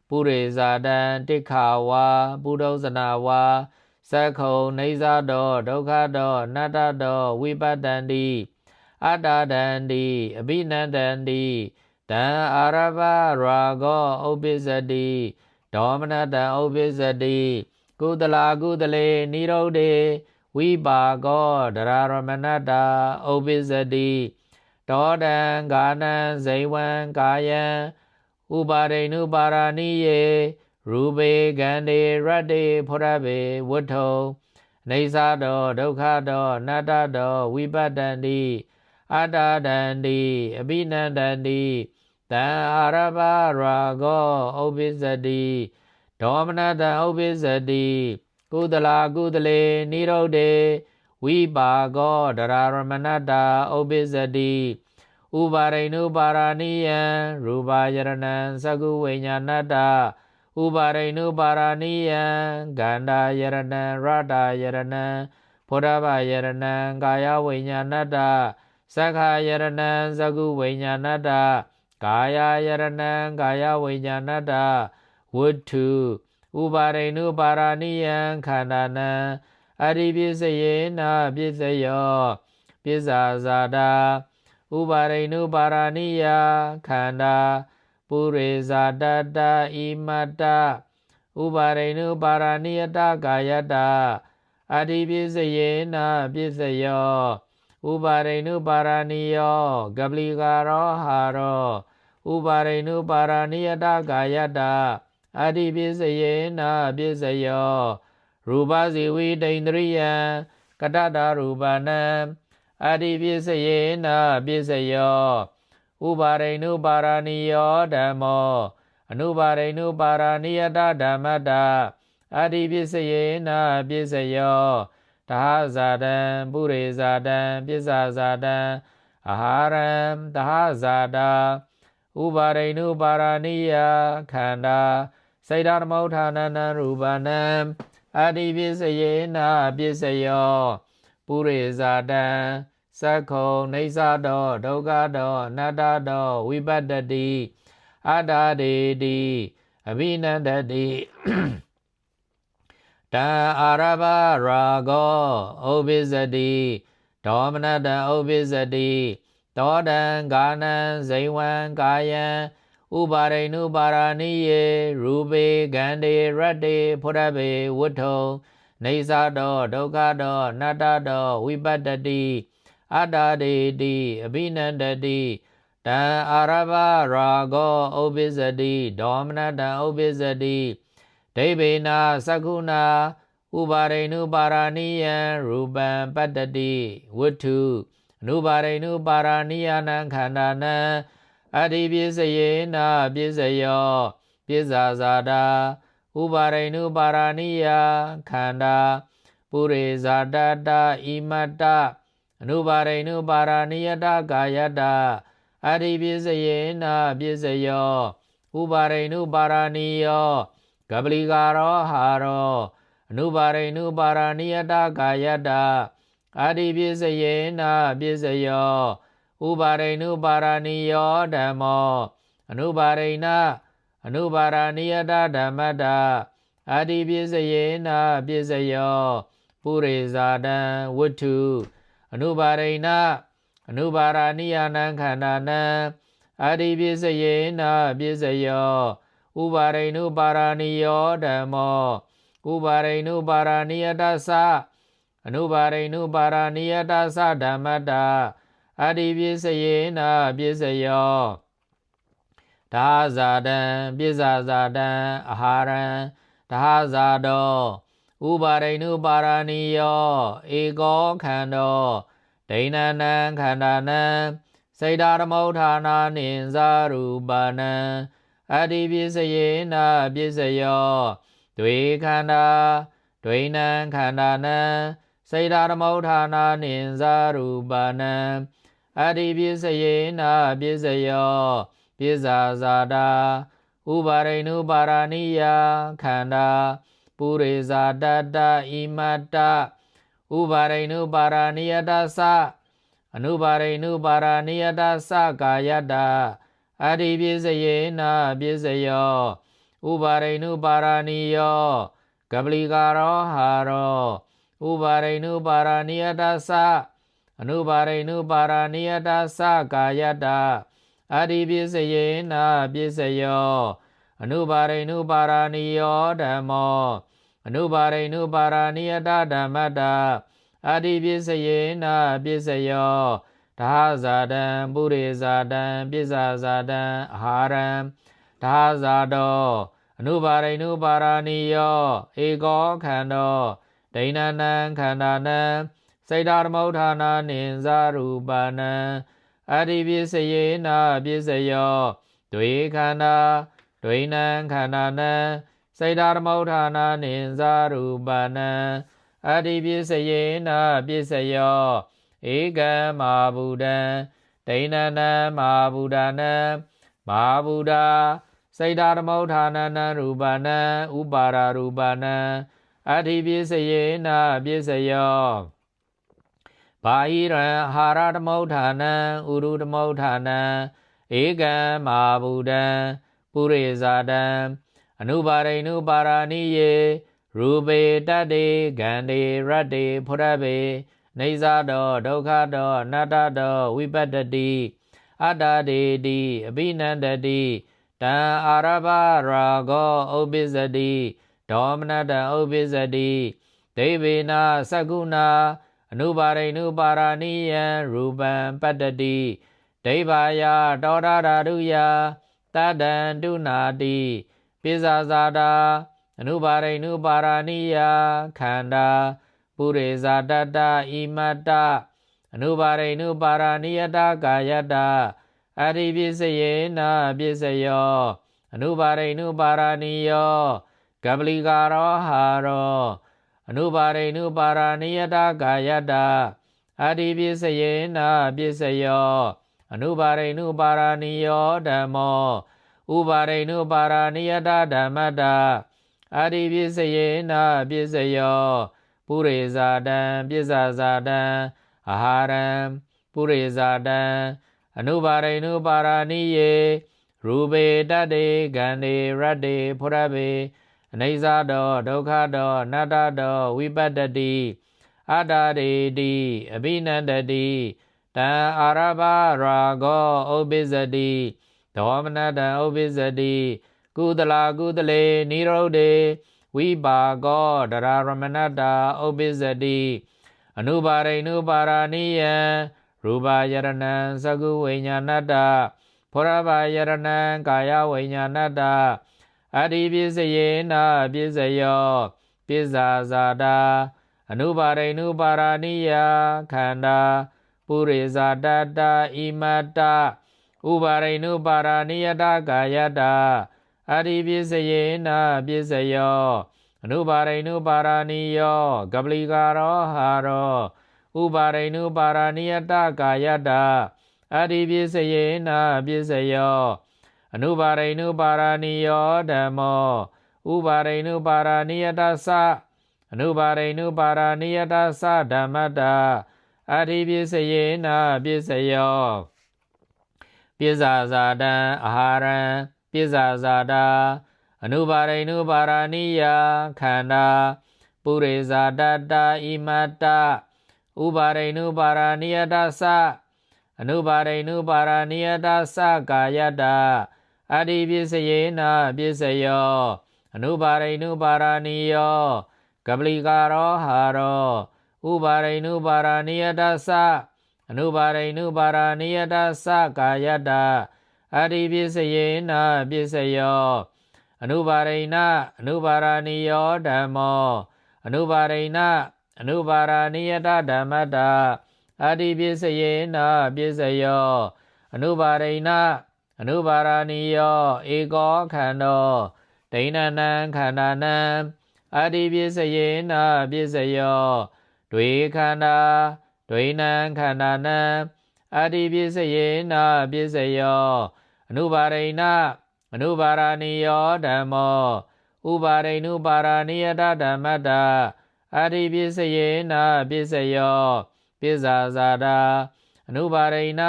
ပုရိဇာတံတိခာဝါပုဒုဇနာဝါသက္ခုံနေဇာတောဒုက္ခတောနတ္တတောဝိပတ္တန္တိအတ္တဒန္တိအဘိနန္တန္တိတံအာရဘရာဂောဥပ္ပစ္စတိဒေါမနတံဥပ္ပစ္စတိကုသလာကုသလေနိရောဓေဝိပါကောဒရရမဏတ္တာဥပ္ပစ္စတိတောတံဂာနံဇိဝံကာယံဥပါရိနုပါရာနိယေရူပေကန္တေရတ္တေဖောရပေဝတ္ထုံနေသတောဒုက္ခတောနတ္တတောဝိပတ္တန္တိအတ္တဒန္တိအဘိနန္တန္တိတံအာရဘရာဂောဥပ္ပစ္စတိဒေါမနတံဥပ္ပစ္စတိကုသလာကုသလေနိရောဓေဝိပါကောဒရရမဏတ္တာဥပ္ပစ္စတိဥပါရိနုပါရာနိယံရူပယရဏံသကုဝိညာဏတ္တာဥပါရိနုပါရာနိယံဂန္ဓာယရဏံရတ္တယရဏံဖောဓဘယရဏံကာယဝိညာဏတ္တာသက္ခာယရဏံသကုဝိညာဏတ္တာကာယယရဏံကာယဝိညာဏတ္တာဝတ္ထုဥပါရိနုပါရာနိယံခန္ဓာနံအရိပစ္စယေနပစ္စယောပစ္ဆာဇာတာဥပါရိနုပါရာနိယခန္ဓာပုရိဇာတတ္တဣမတ္တဥပါရိနုပါရာနိယတကာယတအရိပစ္စယေနပစ္စယောဥပါရိနုပါရာနိယောကပလီကာရောဟာရောဥပါရိနုပါရာနိယတကာယတအရိပစ္စယေနပစ္စယောရူပဇီဝိတိန္ဒရိယံကတ္တတာရူပနံအရိပစ္စယေနပစ္စယောဥပါရိနုပါရာနိယောဓမ္မောအနုပါရိနုပါရာနိယတဓမ္မတအရိပစ္စယေနပစ္စယောတဟဇာတံပုရိဇာတံပစ္ဆာဇာတံအာဟာရံတဟဇာတာဥပါရိနုပါရာနိယခန္ဓာစေတသမုဋ္ဌာနံရူပနံအရိပစ္စယေနပစ္စယောပုရိဇာတံသက္ခုံနေသတောဒုက္ခတောအနတ္တတောဝိပတ္တတိအတ္တဒေတိအဘိနန္တတိတံအာရဘရာဂောဥပ္ပစ္စတိဒေါမနတံဥပ္ပစ္စတိတောတံဂာနံဇိဝံကာယံဥပါရိနုပါရာနိယေရူပေကန္တေရတ္တေဖောရပေဝတ္ထုံနေသတောဒုက္ခတောအနတ္တတောဝိပတ္တတိအတ္တဒေတိအဘိနန္တတိတံအာရဘရာဂောဥပ္ပစ္စတိဒေါမနတံဥပ္ပစ္စတိဒိဗေနသက္ခုနာဥပါရိနုပါရာနိယံရူပံပတ္တတိဝတ္ထုအနုပါရိနုပါရာနိယနံခန္ဓာနံအရိပစ္စယေနပစ္စယောပစ္ဆာဇာတာဥပါရိနုပါရာနိယခန္ဓာပုရိဇာတတ္တဣမတ္တအနုပါရိနုပါရာနိယတကာယတအရိပစ္စယေနပစ္စယောဥပါရိနုပါရာနိယောကပလီကာရောဟာရောအနုပါရိနုပါရာနိယတကာယတအရိပစ္စယေနပစ္စယောဥပါရိနုပါရာနိယောဓမ္မောအနုပါရိနအနုပါရာနိယတဓမ္မတအရိပစ္စယေနပစ္စယောပုရိဇာတံဝတ္ထုအနုပါရိနအနုပါရာနိယနံခန္ဓာနံအရိပစ္စယေနပစ္စယောဥပါရိနုပါရာနိယောဓမ္မောဥပါရိနုပါရာနိယတသအနုပါရိနုပါရာနိယတသဓမ္မတအရိပစ္စယေနပစ္စယောဒါဇာတံပစ္ဆာဇာတံအာဟာရံဒါဇာတောဥပါရိနုပါရာနိယောဧကောခန္တောဒိဏနံခန္ဓာနံစေတသမုဋ္ဌာနာနိဇာရူပနံအရိပစ္စယေနပစ္စယောဒွေခန္ဓာဒွေနံခန္ဓာနံစေတသမုဋ္ဌာနာနိဇာရူပနံအရိပစ္စယေနပစ္စယောပစ္ဆာဇာတာဥပါရိနုပါရာနိယခန္ဓာပုရိဇာတတ္တဣမတ္တဥပါရိနုပါရာနိယတသ အနုပါရိနုပါရဏိယတသကာယတအရိပစ္စယေနပစ္စယောဥပါရိနုပါရဏိယောကပလီကာရောဟာရောဥပါရိနုပါရဏိယတသအနုပါရိနုပါရဏိယတသကာယတအရိပစ္စယေနပစ္စယောအနုပါရိနုပါရဏိယောဓမ္မောအနုပါရိနုပါရဏိယတဓမ္မတအရိပစ္စယေနပစ္စယောဒါဇာတံပုရိဇာတံပစ္ဆာဇာတံအာဟာရံဒါဇာတောအနုပါရိနုပါရဏိယောဧကောခန္တောဒိဏနံခန္ဓာနံစိတ်ဓာမௌဌာနာနိဇာရူပနံအရိပစ္စယေနပစ္စယောဒွေခန္ဓာဒွေနံခန္ဓာနံစိတ်ဓာမௌဌာနာနိဇာရူပနံအရိပစ္စယေနပစ္စယောဧကံမာဗုဒံဒိဏနံမာဗုဒာနံမာဗုဒာစိတ်ဓာမௌဌာနာနံရူပနံဥပါရရူပနံအရိပစ္စယေနပစ္စယောဘာဟိရံအာဟာရဓမௌဌာနံဥရုဓမௌဌာနံဧကံမာဗုဒံပုရိဇာတံအနုပါရိနုပါရဏိယေရူပေတတ္တေဂန္တေရတ္တေဖုရပေနေဇာတောဒုက္ခတောအနတ္တတောဝိပတ္တတိအတ္တဒေတိအဘိနန္တတိတံအာရဘရာဂောဥပ္ပစ္စတိဒေါမနတံဥပ္ပစ္စတိဒိဗေနသက္ကုဏအနုပါရိနုပါရဏိယံရူပံပတ္တတိဒိဗာယတောရဓာတုယတတံတုနာတိပိဇာဇာတာအနုပါရိနုပါရဏိယခန္ဓာပုရိဇာတတဣမတ္တအနုပါရိနုပါရဏိယတကာယတအရိပစ္စယေနပစ္စယောအနုပါရိနုပါရဏိယောကပလီကာရောဟာရောအနုပါရိနုပါရဏိယတကာယတအရိပစ္စယေနပစ္စယောအနုပါရိနုပါရဏိယောဓမ္မောဥပါရိနုပါရဏိယတဓမ္မတအရိပစ္စယေနပစ္စယောပုရိဇာတံပစ္ဆာဇာတံအာဟာရံပုရိဇာတံအနုပါရိနုပါရဏိယေရူပေတတ္တေဂန္တေရတ္တေဖုရပေအနေဇာတောဒုက္ခတောအနတ္တတောဝိပတ္တတိအတ္တဒေတိအဘိနန္တတိတံအာရဘရာဂောဥပ္ပစ္စတိဒေါမနတံဥပ္ပစ္စတိကုသလာကုသလေနိရောဓေဝိပါကောဒရာရမဏတ္တာဥပ္ပစ္စတိအနုပါရိနုပါရဏိယံရူပယရဏံသကုဝိညာဏတ္တဖောရဘယရဏံကာယဝိညာဏတ္တအရိပစ္စယေနပစ္စယောပစ္ဆာဇာတာအနုပါရိနုပါရဏိယခန္ဓာပုရိဇာတတဣမတ္တဥပါရိနုပါရဏိယတကာယတအရိပစ္စယေနပစ္စယောအနုပါရိနုပါရဏိယောကပလီကာရောဟာရောဥပါရိနုပါရဏိယတကာယတအရိပစ္စယေနပစ္စယောအနုပါရိနုပါရဏိယောဓမ္မောဥပါရိနုပါရဏိယတသအနုပါရိနုပါရဏိယတသဓမ္မတအရိပစ္စယေနပစ္စယောပိဇာဇာတံအာဟာရံပိဇာဇာတာအနုပါရိနုပါရဏိယခန္ဓာပုရိဇာတတဣမတ္တဥပါရိနုပါရဏိယတသအနုပါရိနုပါရဏိယတသကာယတအရိပစ္စယေနပစ္စယောအနုပါရိနုပါရဏိယောကပလီကာရောဟာရောဥပါရိနုပါရဏိယတသအနုပါရိနုပါရဏိယတသကာယတအရိပစ္စယေနပစ္စယောအနုပါရိဏအနုပါရဏိယောဓမ္မောအနုပါရိဏအနုပါရဏိယတဓမ္မတအရိပစ္စယေနပစ္စယောအနုပါရိဏအနုပါရဏိယောဧကောခန္တောဒိဏနံခန္ဓာနံအရိပစ္စယေနပစ္စယောဒွေခန္ဓာဒွေနံခန္ဓာနံအရိပစ္စယေနပစ္စယောအနုပါရိဏအနုပါရဏိယောဓမ္မောဥပါရိနုပါရဏိယတဓမ္မတအရိပစ္စယေနပစ္စယောပိဇာဇာတာ အနုပါရိဏ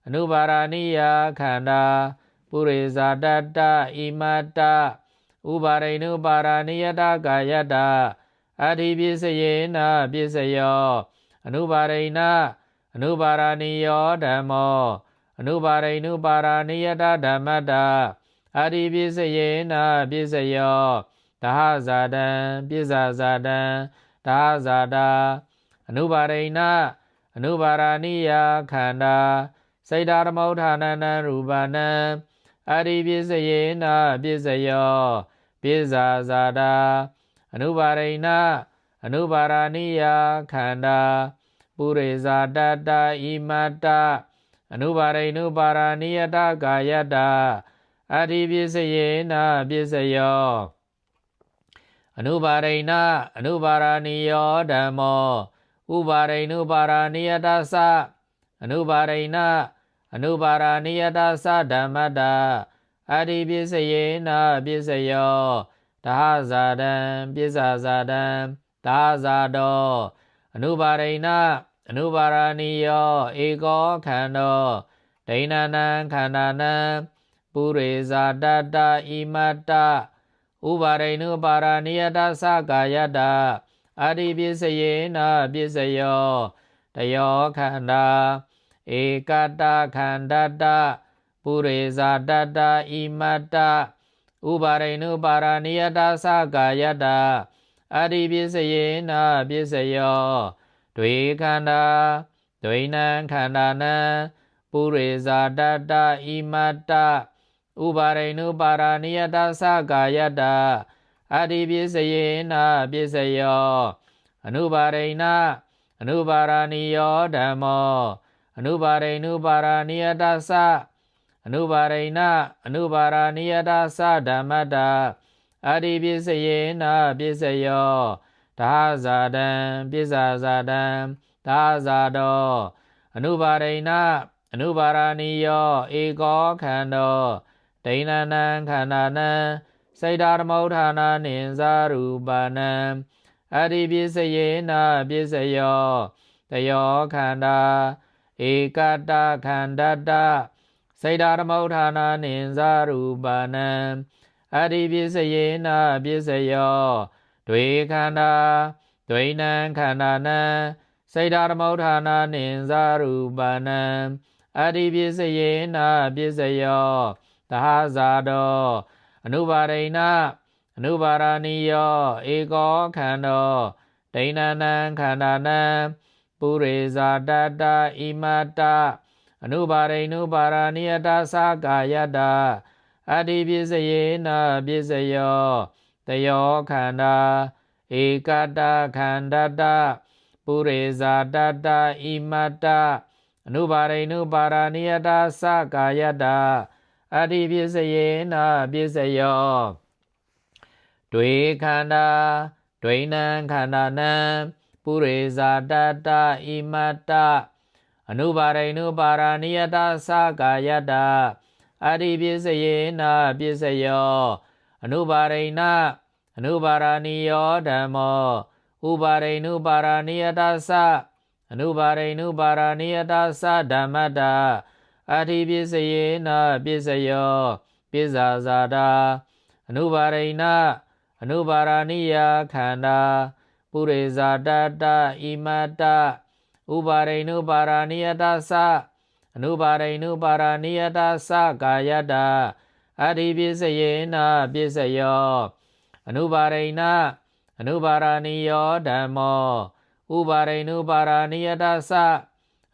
အနုပါရဏိယခန္ဓာပုရိဇာတတဣမတ္တဥပါရိဏုပါရဏိယတကာယတအတ္တိပစ္စယေနပစ္စယောအနုပါရိဏအနုပါရဏိယောဓမ္မောအနုပါရိဏုပါရဏိယတဓမ္မတအတ္တိပစ္စယေနပစ္စယောသဟဇာတံပစ္ဆာဇာတံသဟဇာတာအနုပါရိဏအနုပါရဏိယခန္ဓာစိတ်ဓာရမௌဌာနနံရူပနံအတ္တိပစ္စယေနပစ္စယောပစ္ဆာဇာတာအနုပါရိဏအနုပါရဏိယခန္ဓာပုရိဇာတတဣမတ္တအနုပါရိဏုပါရဏိယတကာယတအတ္တိပစ္စယေနပစ္စယောအနုပါရိဏအနုပါရဏိယောဓမ္မောဥပါရိဏုပါရဏိယတသအနုပါရိဏအနုပါရဏိယတသဓမ္မတအတ္တိပစ္စယေနပစ္စယောသဟဇာတံပစ္ဆာဇာတံသဟဇာတောအနုပါရိဏအနုပါရဏိယောဧကောခန္တောဒိဏနံခန္ဓာနံပုရိဇာတတဣမတ္တဥပါရိဏုပါရဏိယတသကာယတအတ္တိပစ္စယေနပစ္စယောတယောခန္ဓာဧကတခန္ဓတပုရိဇာတတဣမတ္တဥပါရိဏုပါရဏိယတသကာယတအတ္တိပစ္စယေနပစ္စယောဒွေခန္ဓာဒွေနံခန္ဓာနံပုရိဇာတတဣမတ္တဥပါရိဏုပါရဏိယတသကာယတအတ္တိပစ္စယေနပစ္စယောအနုပါရိဏအနုပါရဏိယောဓမ္မောအနုပါရိဏုပါရဏိယတသအနုပါရိဏအနုပါရဏိယတသဓမ္မတအတ္တိပစ္စယေနပစ္စယောသဟဇာတံပစ္ဆာဇာတံသဟဇာတောအနုပါရိဏအနုပါရဏိယောဧကောခန္တောဒိဏနံခန္ဓာနံစိတ်ဓာရမௌဌာနနိဇာရူပနံအတ္တိပစ္စယေနပစ္စယောတယောခန္ဓာဧကတခန္ဓတစိတ်ဓာရမௌဌာနနိဇာရူပနံအတ္တိပစ္စယေနပစ္စယောဒွေခန္ဓာဒွေနံခန္ဓာနံစိတ်ဓာရမௌဌာနနိဇာရူပနံအတ္တိပစ္စယေနပစ္စယောသဟဇာတောအနုပါရိဏအနုပါရဏိယောဧကောခန္တောဒိဏနံခန္ဓာနံပုရိဇာတတဣမတ္တအနုပါရိဏုပါရဏိယတသကာယတအတ္တိပစ္စယေနပစ္စယောတယောခန္ဓာဧကတခန္ဓတပုရိဇာတတဣမတ္တအနုပါရိဏုပါရဏိယတသကာယတအတ္တိပစ္စယေနပစ္စယောဒွေခန္ဓာဒွေနံခန္ဓာနံပုရိဇာတတဣမတ္တအနုပါရိဏုပါရဏိယတသကာယတအတ္တိပစ္စယေနပစ္စယောအနုပါရိဏအနုပါရဏိယောဓမ္မောဥပါရိဏုပါရဏိယတသအနုပါရိဏုပါရဏိယတသဓမ္မတအတ္တိပစ္စယေနပစ္စယောပစ္ဆာဇာတာအနုပါရိဏအနုပါရဏိယခန္ဓာပုရိဇာတတဣမတ္တဥပါရိဏုပါရဏိယတသအနုပါရိဏုပါရဏိယတသကာယတအတ္တိပစ္စယေနပစ္စယောအနုပါရိဏအနုပါရဏိယောဓမ္မောဥပါရိဏုပါရဏိယတသ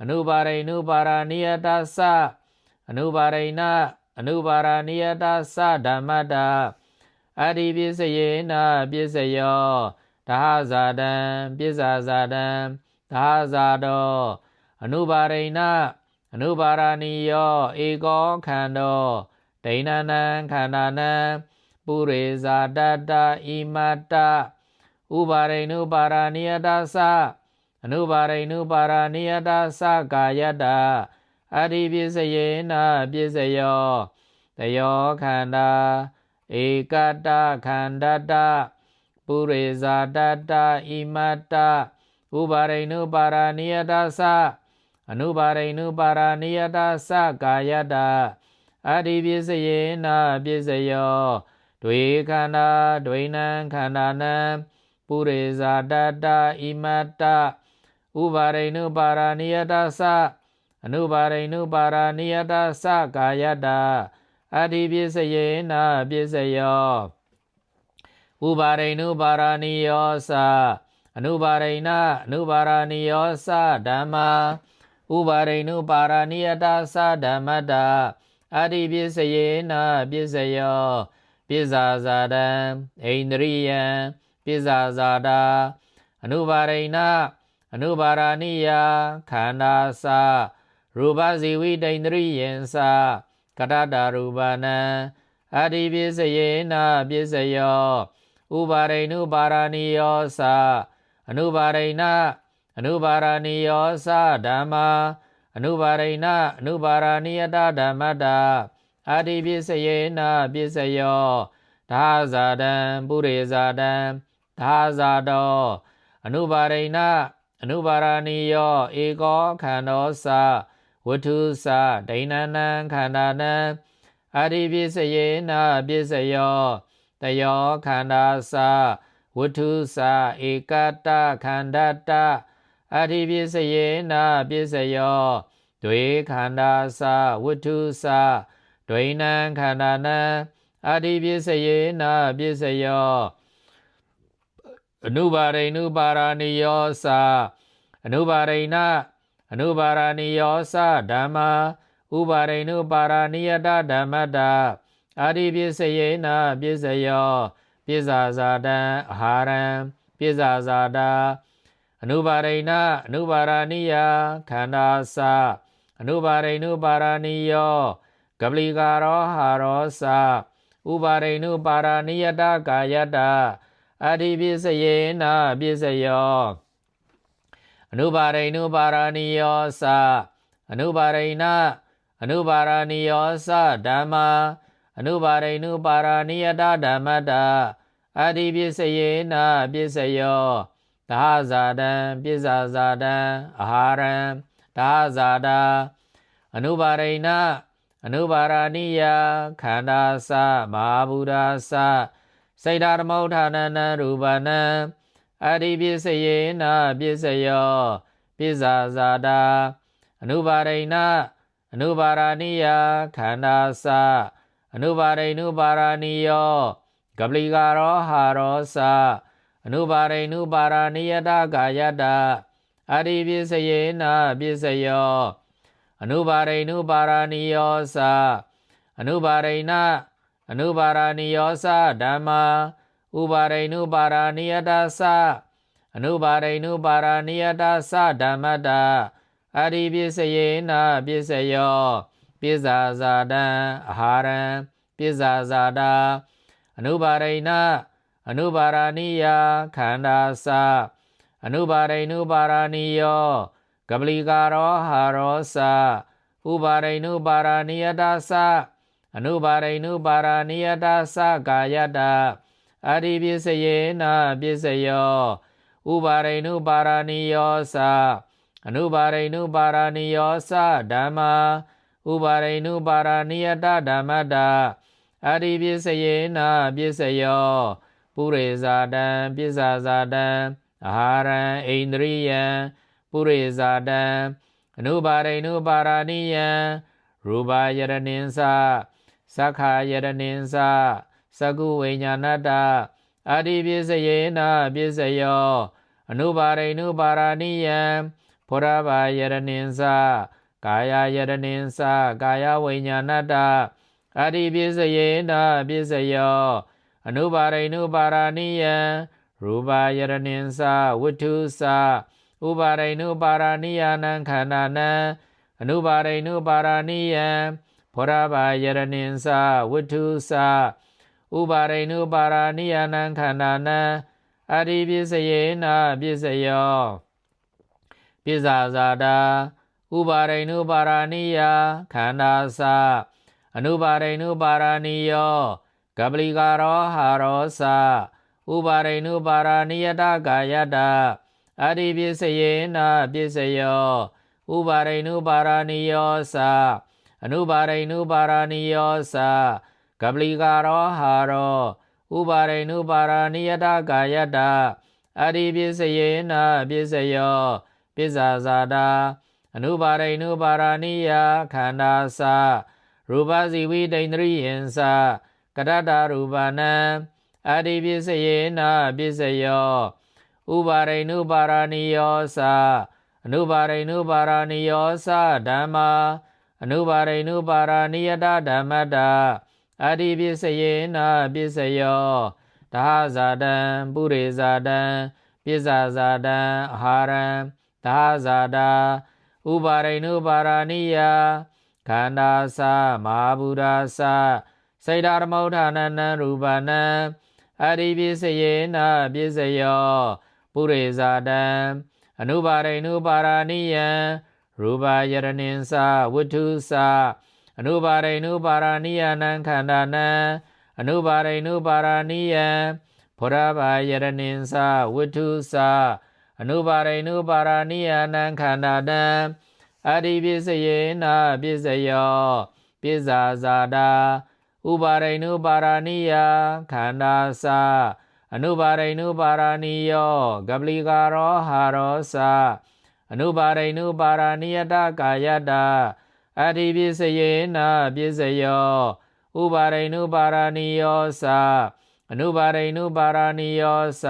အနုပါရိဏုပါရဏိယတသအနုပါရိဏအနုပါရဏိယတသဓမ္မတအတ္တိပစ္စယေနပစ္စယောသဟဇာတံပစ္ဆာဇာတံသဟဇာတောအနုပါရိဏအနုပါရဏိယောဧကောခန္တောဒိဏနံခန္ဓာနံပုရိဇာတတဣမတ္တဥပါရိဏုပါရဏိယတသအနုပါရိဏုပါရဏိယတသကာယတအတ္တိပစ္စယေနပစ္စယောတယောခန္ဓာဧကတခန္ဓတပုရိဇာတတဣမတ္တဥပါရိဏုပါရဏိယတသ အနုပါရိနုပါရဏိယတသကာယတအတ္တိပစ္စယေနပစ္စယောဒွေခန္ဓာဒွေနံခန္ဓာနံပုရိဇာတတဣမတ္တဥပါရိနုပါရဏိယတသအနုပါရိနုပါရဏိယတသကာယတအတ္တိပစ္စယေနပစ္စယောဥပါရိနုပါရဏိယောသအနုပါရိဏအနုပါရဏိယောသဓမ္မာဥပါရိနုပါရဏိယတသဓမ္မတအတ္တိပစ္စယေနပစ္စယောပစ္စာဇာတံဣန္ဒရိယံပစ္စာဇာတာအနုပါရိဏအနုပါရဏိယခန္ဓာသရူပဇီဝိတဣန္ဒရိယံသကတတရူပနံအတ္တိပစ္စယေနပစ္စယောဥပါရိနုပါရဏိယောသအနုပါရိဏအနုပါရဏိယောသဓမ္မာအနုပါရိဏအနုပါရဏိယတဓမ္မတာအတ္တိပစ္စယေနပစ္စယောဒါဇာတံပုရိဇာတံဒါဇာတောအနုပါရိဏအနုပါရဏိယောဧကောခန္ဓောသဝတ္ထုသဒိဏနံခန္ဓာနံအတ္တိပစ္စယေနပစ္စယောတယောခန္ဓာသဝတ္ထုသဧကတခန္ဓတ္တအတ္တိပစ္စယေနပစ္စယောဒွေခန္ဓာသဝတ္ထုသဒွေနံခန္ဓာနံအတ္တိပစ္စယေနပစ္စယောအနုပါရိနုပါရဏိယောသအနုပါရိဏအနုပါရဏိယောသဓမ္မာဥပါရိနုပါရဏိယတဓမ္မတာအတ္တိပစ္စယေနပစ္စယောပစ္စာဇာတံအာဟာရံပစ္စာဇာတာအနုပါရိဏအနုပါရဏိယခန္ဓာသအနုပါရိနုပါရဏိယောကပလီကာရောဟာရောသဥပါရိနုပါရဏိယတကာယတအတ္တိပစ္စယေနပစ္စယောအနုပါရိနုပါရဏိယောသအနုပါရိဏအနုပါရဏိယောသဓမ္မာအနုပါရိနုပါရဏိယတဓမ္မတာအတ္တိပစ္စယေနပစ္စယောဒါဇာတံပစ္စာဇာတံအာဟာရံဒါဇာတာအနုပါရိဏအနုပါရဏိယခန္ဓာသမဟာဘူတာသစိတ်ဓာရမௌဌာနနံရူပနံအတ္တိပစ္စယေနပစ္စယောပစ္စာဇာတာအနုပါရိဏအနုပါရဏိယခန္ဓာသအနုပါရိနုပါရဏိယောကပလီကာရောဟာရောသအနုပါရိနုပါရဏိယတကာယတအတ္တိပစ္စယေနပစ္စယောအနုပါရိနုပါရဏိယောသအနုပါရိဏအနုပါရဏိယောသဓမ္မာဥပါရိနုပါရဏိယတသအနုပါရိနုပါရဏိယတသဓမ္မတာအတ္တိပစ္စယေနပစ္စယောပစ္စာဇာတံအာဟာရံပစ္စာဇာတာအနုပါရိဏအနုပါရဏိယခန္ဓာသအနုပါရိနုပါရဏိယောကပလီကာရောဟာရောသဥပါရိနုပါရဏိယတသအနုပါရိနုပါရဏိယတသကာယတအတ္တိပစ္စယေနပစ္စယောဥပါရိနုပါရဏိယောသအနုပါရိနုပါရဏိယောသဓမ္မာဥပါရိနုပါရဏိယတဓမ္မတာအတ္တိပစ္စယေနပစ္စယောပုရိဇာတံပစ္စာဇာတံအာဟာရံဣန္ဒရိယံပုရိဇာတံအနုပါရိနုပါရဏိယံရူပယရဏိသသက္ခာယရဏိသသကုဝိညာဏတအတ္တိပစ္စယေနပစ္စယောအနုပါရိနုပါရဏိယံဖောရဘာယရဏိသကာယယရဏိသကာယဝိညာဏတအတ္တိပစ္စယေနပစ္စယောအနုပါရိနုပါရဏိယံရူပယရဏိသဝတ္ထုသဥပါရိနုပါရဏိယနံခန္ဓာနံအနုပါရိနုပါရဏိယံဖောရဘာယရဏိသဝတ္ထုသဥပါရိနုပါရဏိယနံခန္ဓာနံအတ္တိပစ္စယေနပစ္စယောပစ္စာဇာတာဥပါရိနုပါရဏိယခန္ဓာသအနုပါရိနုပါရဏိယောကပလီကာရောဟာရောသဥပါရိနုပါရဏိယတကာယတအတ္တိပစ္စယေနပစ္စယော ဥပါရိနုပါရဏိယောသအနုပါရိနုပါရဏိယောသကပလီကာရောဟာရောဥပါရိနုပါရဏိယတကာယတအရိပစ္စယေနပစ္စယောပစ္စာဇာတာအနုပါရိနုပါရဏိယခန္ဓာသရူပဇီဝိတိန္ဒရိယံသကတတရူပနံအရိပစ္စယေနပစ္စယောဥပါရိနုပါရဏိယောသအနုပါရိနုပါရဏိယောသဓမ္မာအနုပါရိနုပါရဏိယတဓမ္မတာအရိပစ္စယေနပစ္စယောတဟဇာတံပုရိဇာတံပစ္စာဇာတံအာဟာရံတဟဇာတာဥပါရိနုပါရဏိယခန္ဓာသမဟာဘူရာသစိတ်ဓာရမௌဌာနနံရူပနံအရိပစ္စယေနပစ္စယောပုရိဇာတံအနုပါရိနုပါရဏိယံရူပယရဏိသဝတ္ထုသအနုပါရိနုပါရဏိယနံခန္ဓာနံအနုပါရိနုပါရဏိယံဖောရဘာယရဏိသဝတ္ထုသအနုပါရိနုပါရဏိယနံခန္ဓာနံအရိပစ္စယေနပစ္စယောပစ္စာဇာတာဥပါရိနုပါရဏိယခန္ဓာသအနုပါရိနုပါရဏိယောကပလီကာရောဟာရောသအနုပါရိနုပါရဏိယတကာယတအရိပစ္စယေနပစ္စယောဥပါရိနုပါရဏိယောသအနုပါရိနုပါရဏိယောသ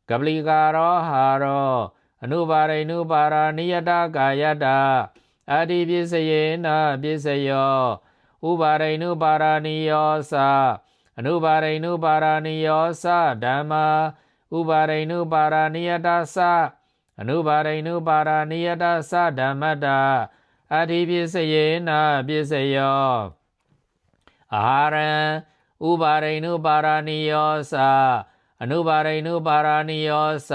ကပလီကာရောဟာရောအနုပါရိနုပါရဏိယတကာယတအရိပစ္စယေနပစ္စယောဥပါရိနုပါရဏိယောသအနုပါရိနုပါရဏိယောသဓမ္မာဥပါရိနုပါရဏိယတသအနုပါရိနုပါရဏိယတသဓမ္မတာအရိပစ္စယေနပစ္စယောအာဟာရံဥပါရိနုပါရဏိယောသအနုပါရိနုပါရဏိယောသ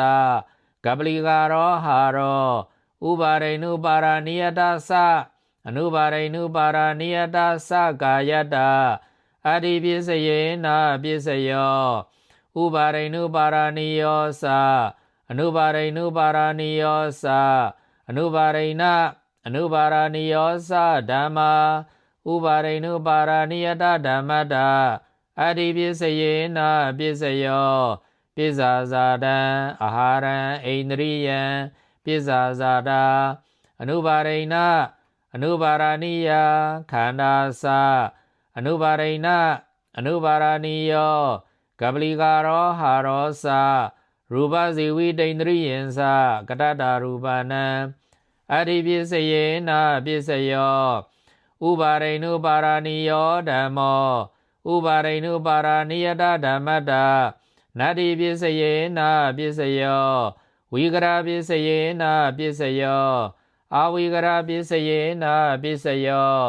ကပလီကာရောဟာရောဥပါရိနုပါရဏိယတသအနုပါရိနုပါရဏိယတသကာယတအရိပစ္စယေနပစ္စယောဥပါရိနုပါရဏိယောသအနုပါရိနုပါရဏိယောသအနုပါရိနအနုပါရဏိယောသဓမ္မာဥပါရိနုပါရဏိယတဓမ္မတာအရိပစ္စယေနပစ္စယောပစ္စာဇာတံအာဟာရံဣန္ဒရိယံပစ္စာဇာတာအနုပါရိနအနုပါရဏိယခန္ဓာသအနုပါရိနအနုပါရဏိယောကပလီကာရောဟာရောသရူပဇီဝိတိန္ဒရိယံသကတတရူပနံအရိပစ္စယေနပစ္စယောဥပါရိနုပါရဏိယောဓမ္မောဥပါရိနုပါရဏိယတဓမ္မတာနတ္တိပစ္စယေနပစ္စယောဝိကရပစ္စယေနပစ္စယောအဝိကရပစ္စယေနပစ္စယော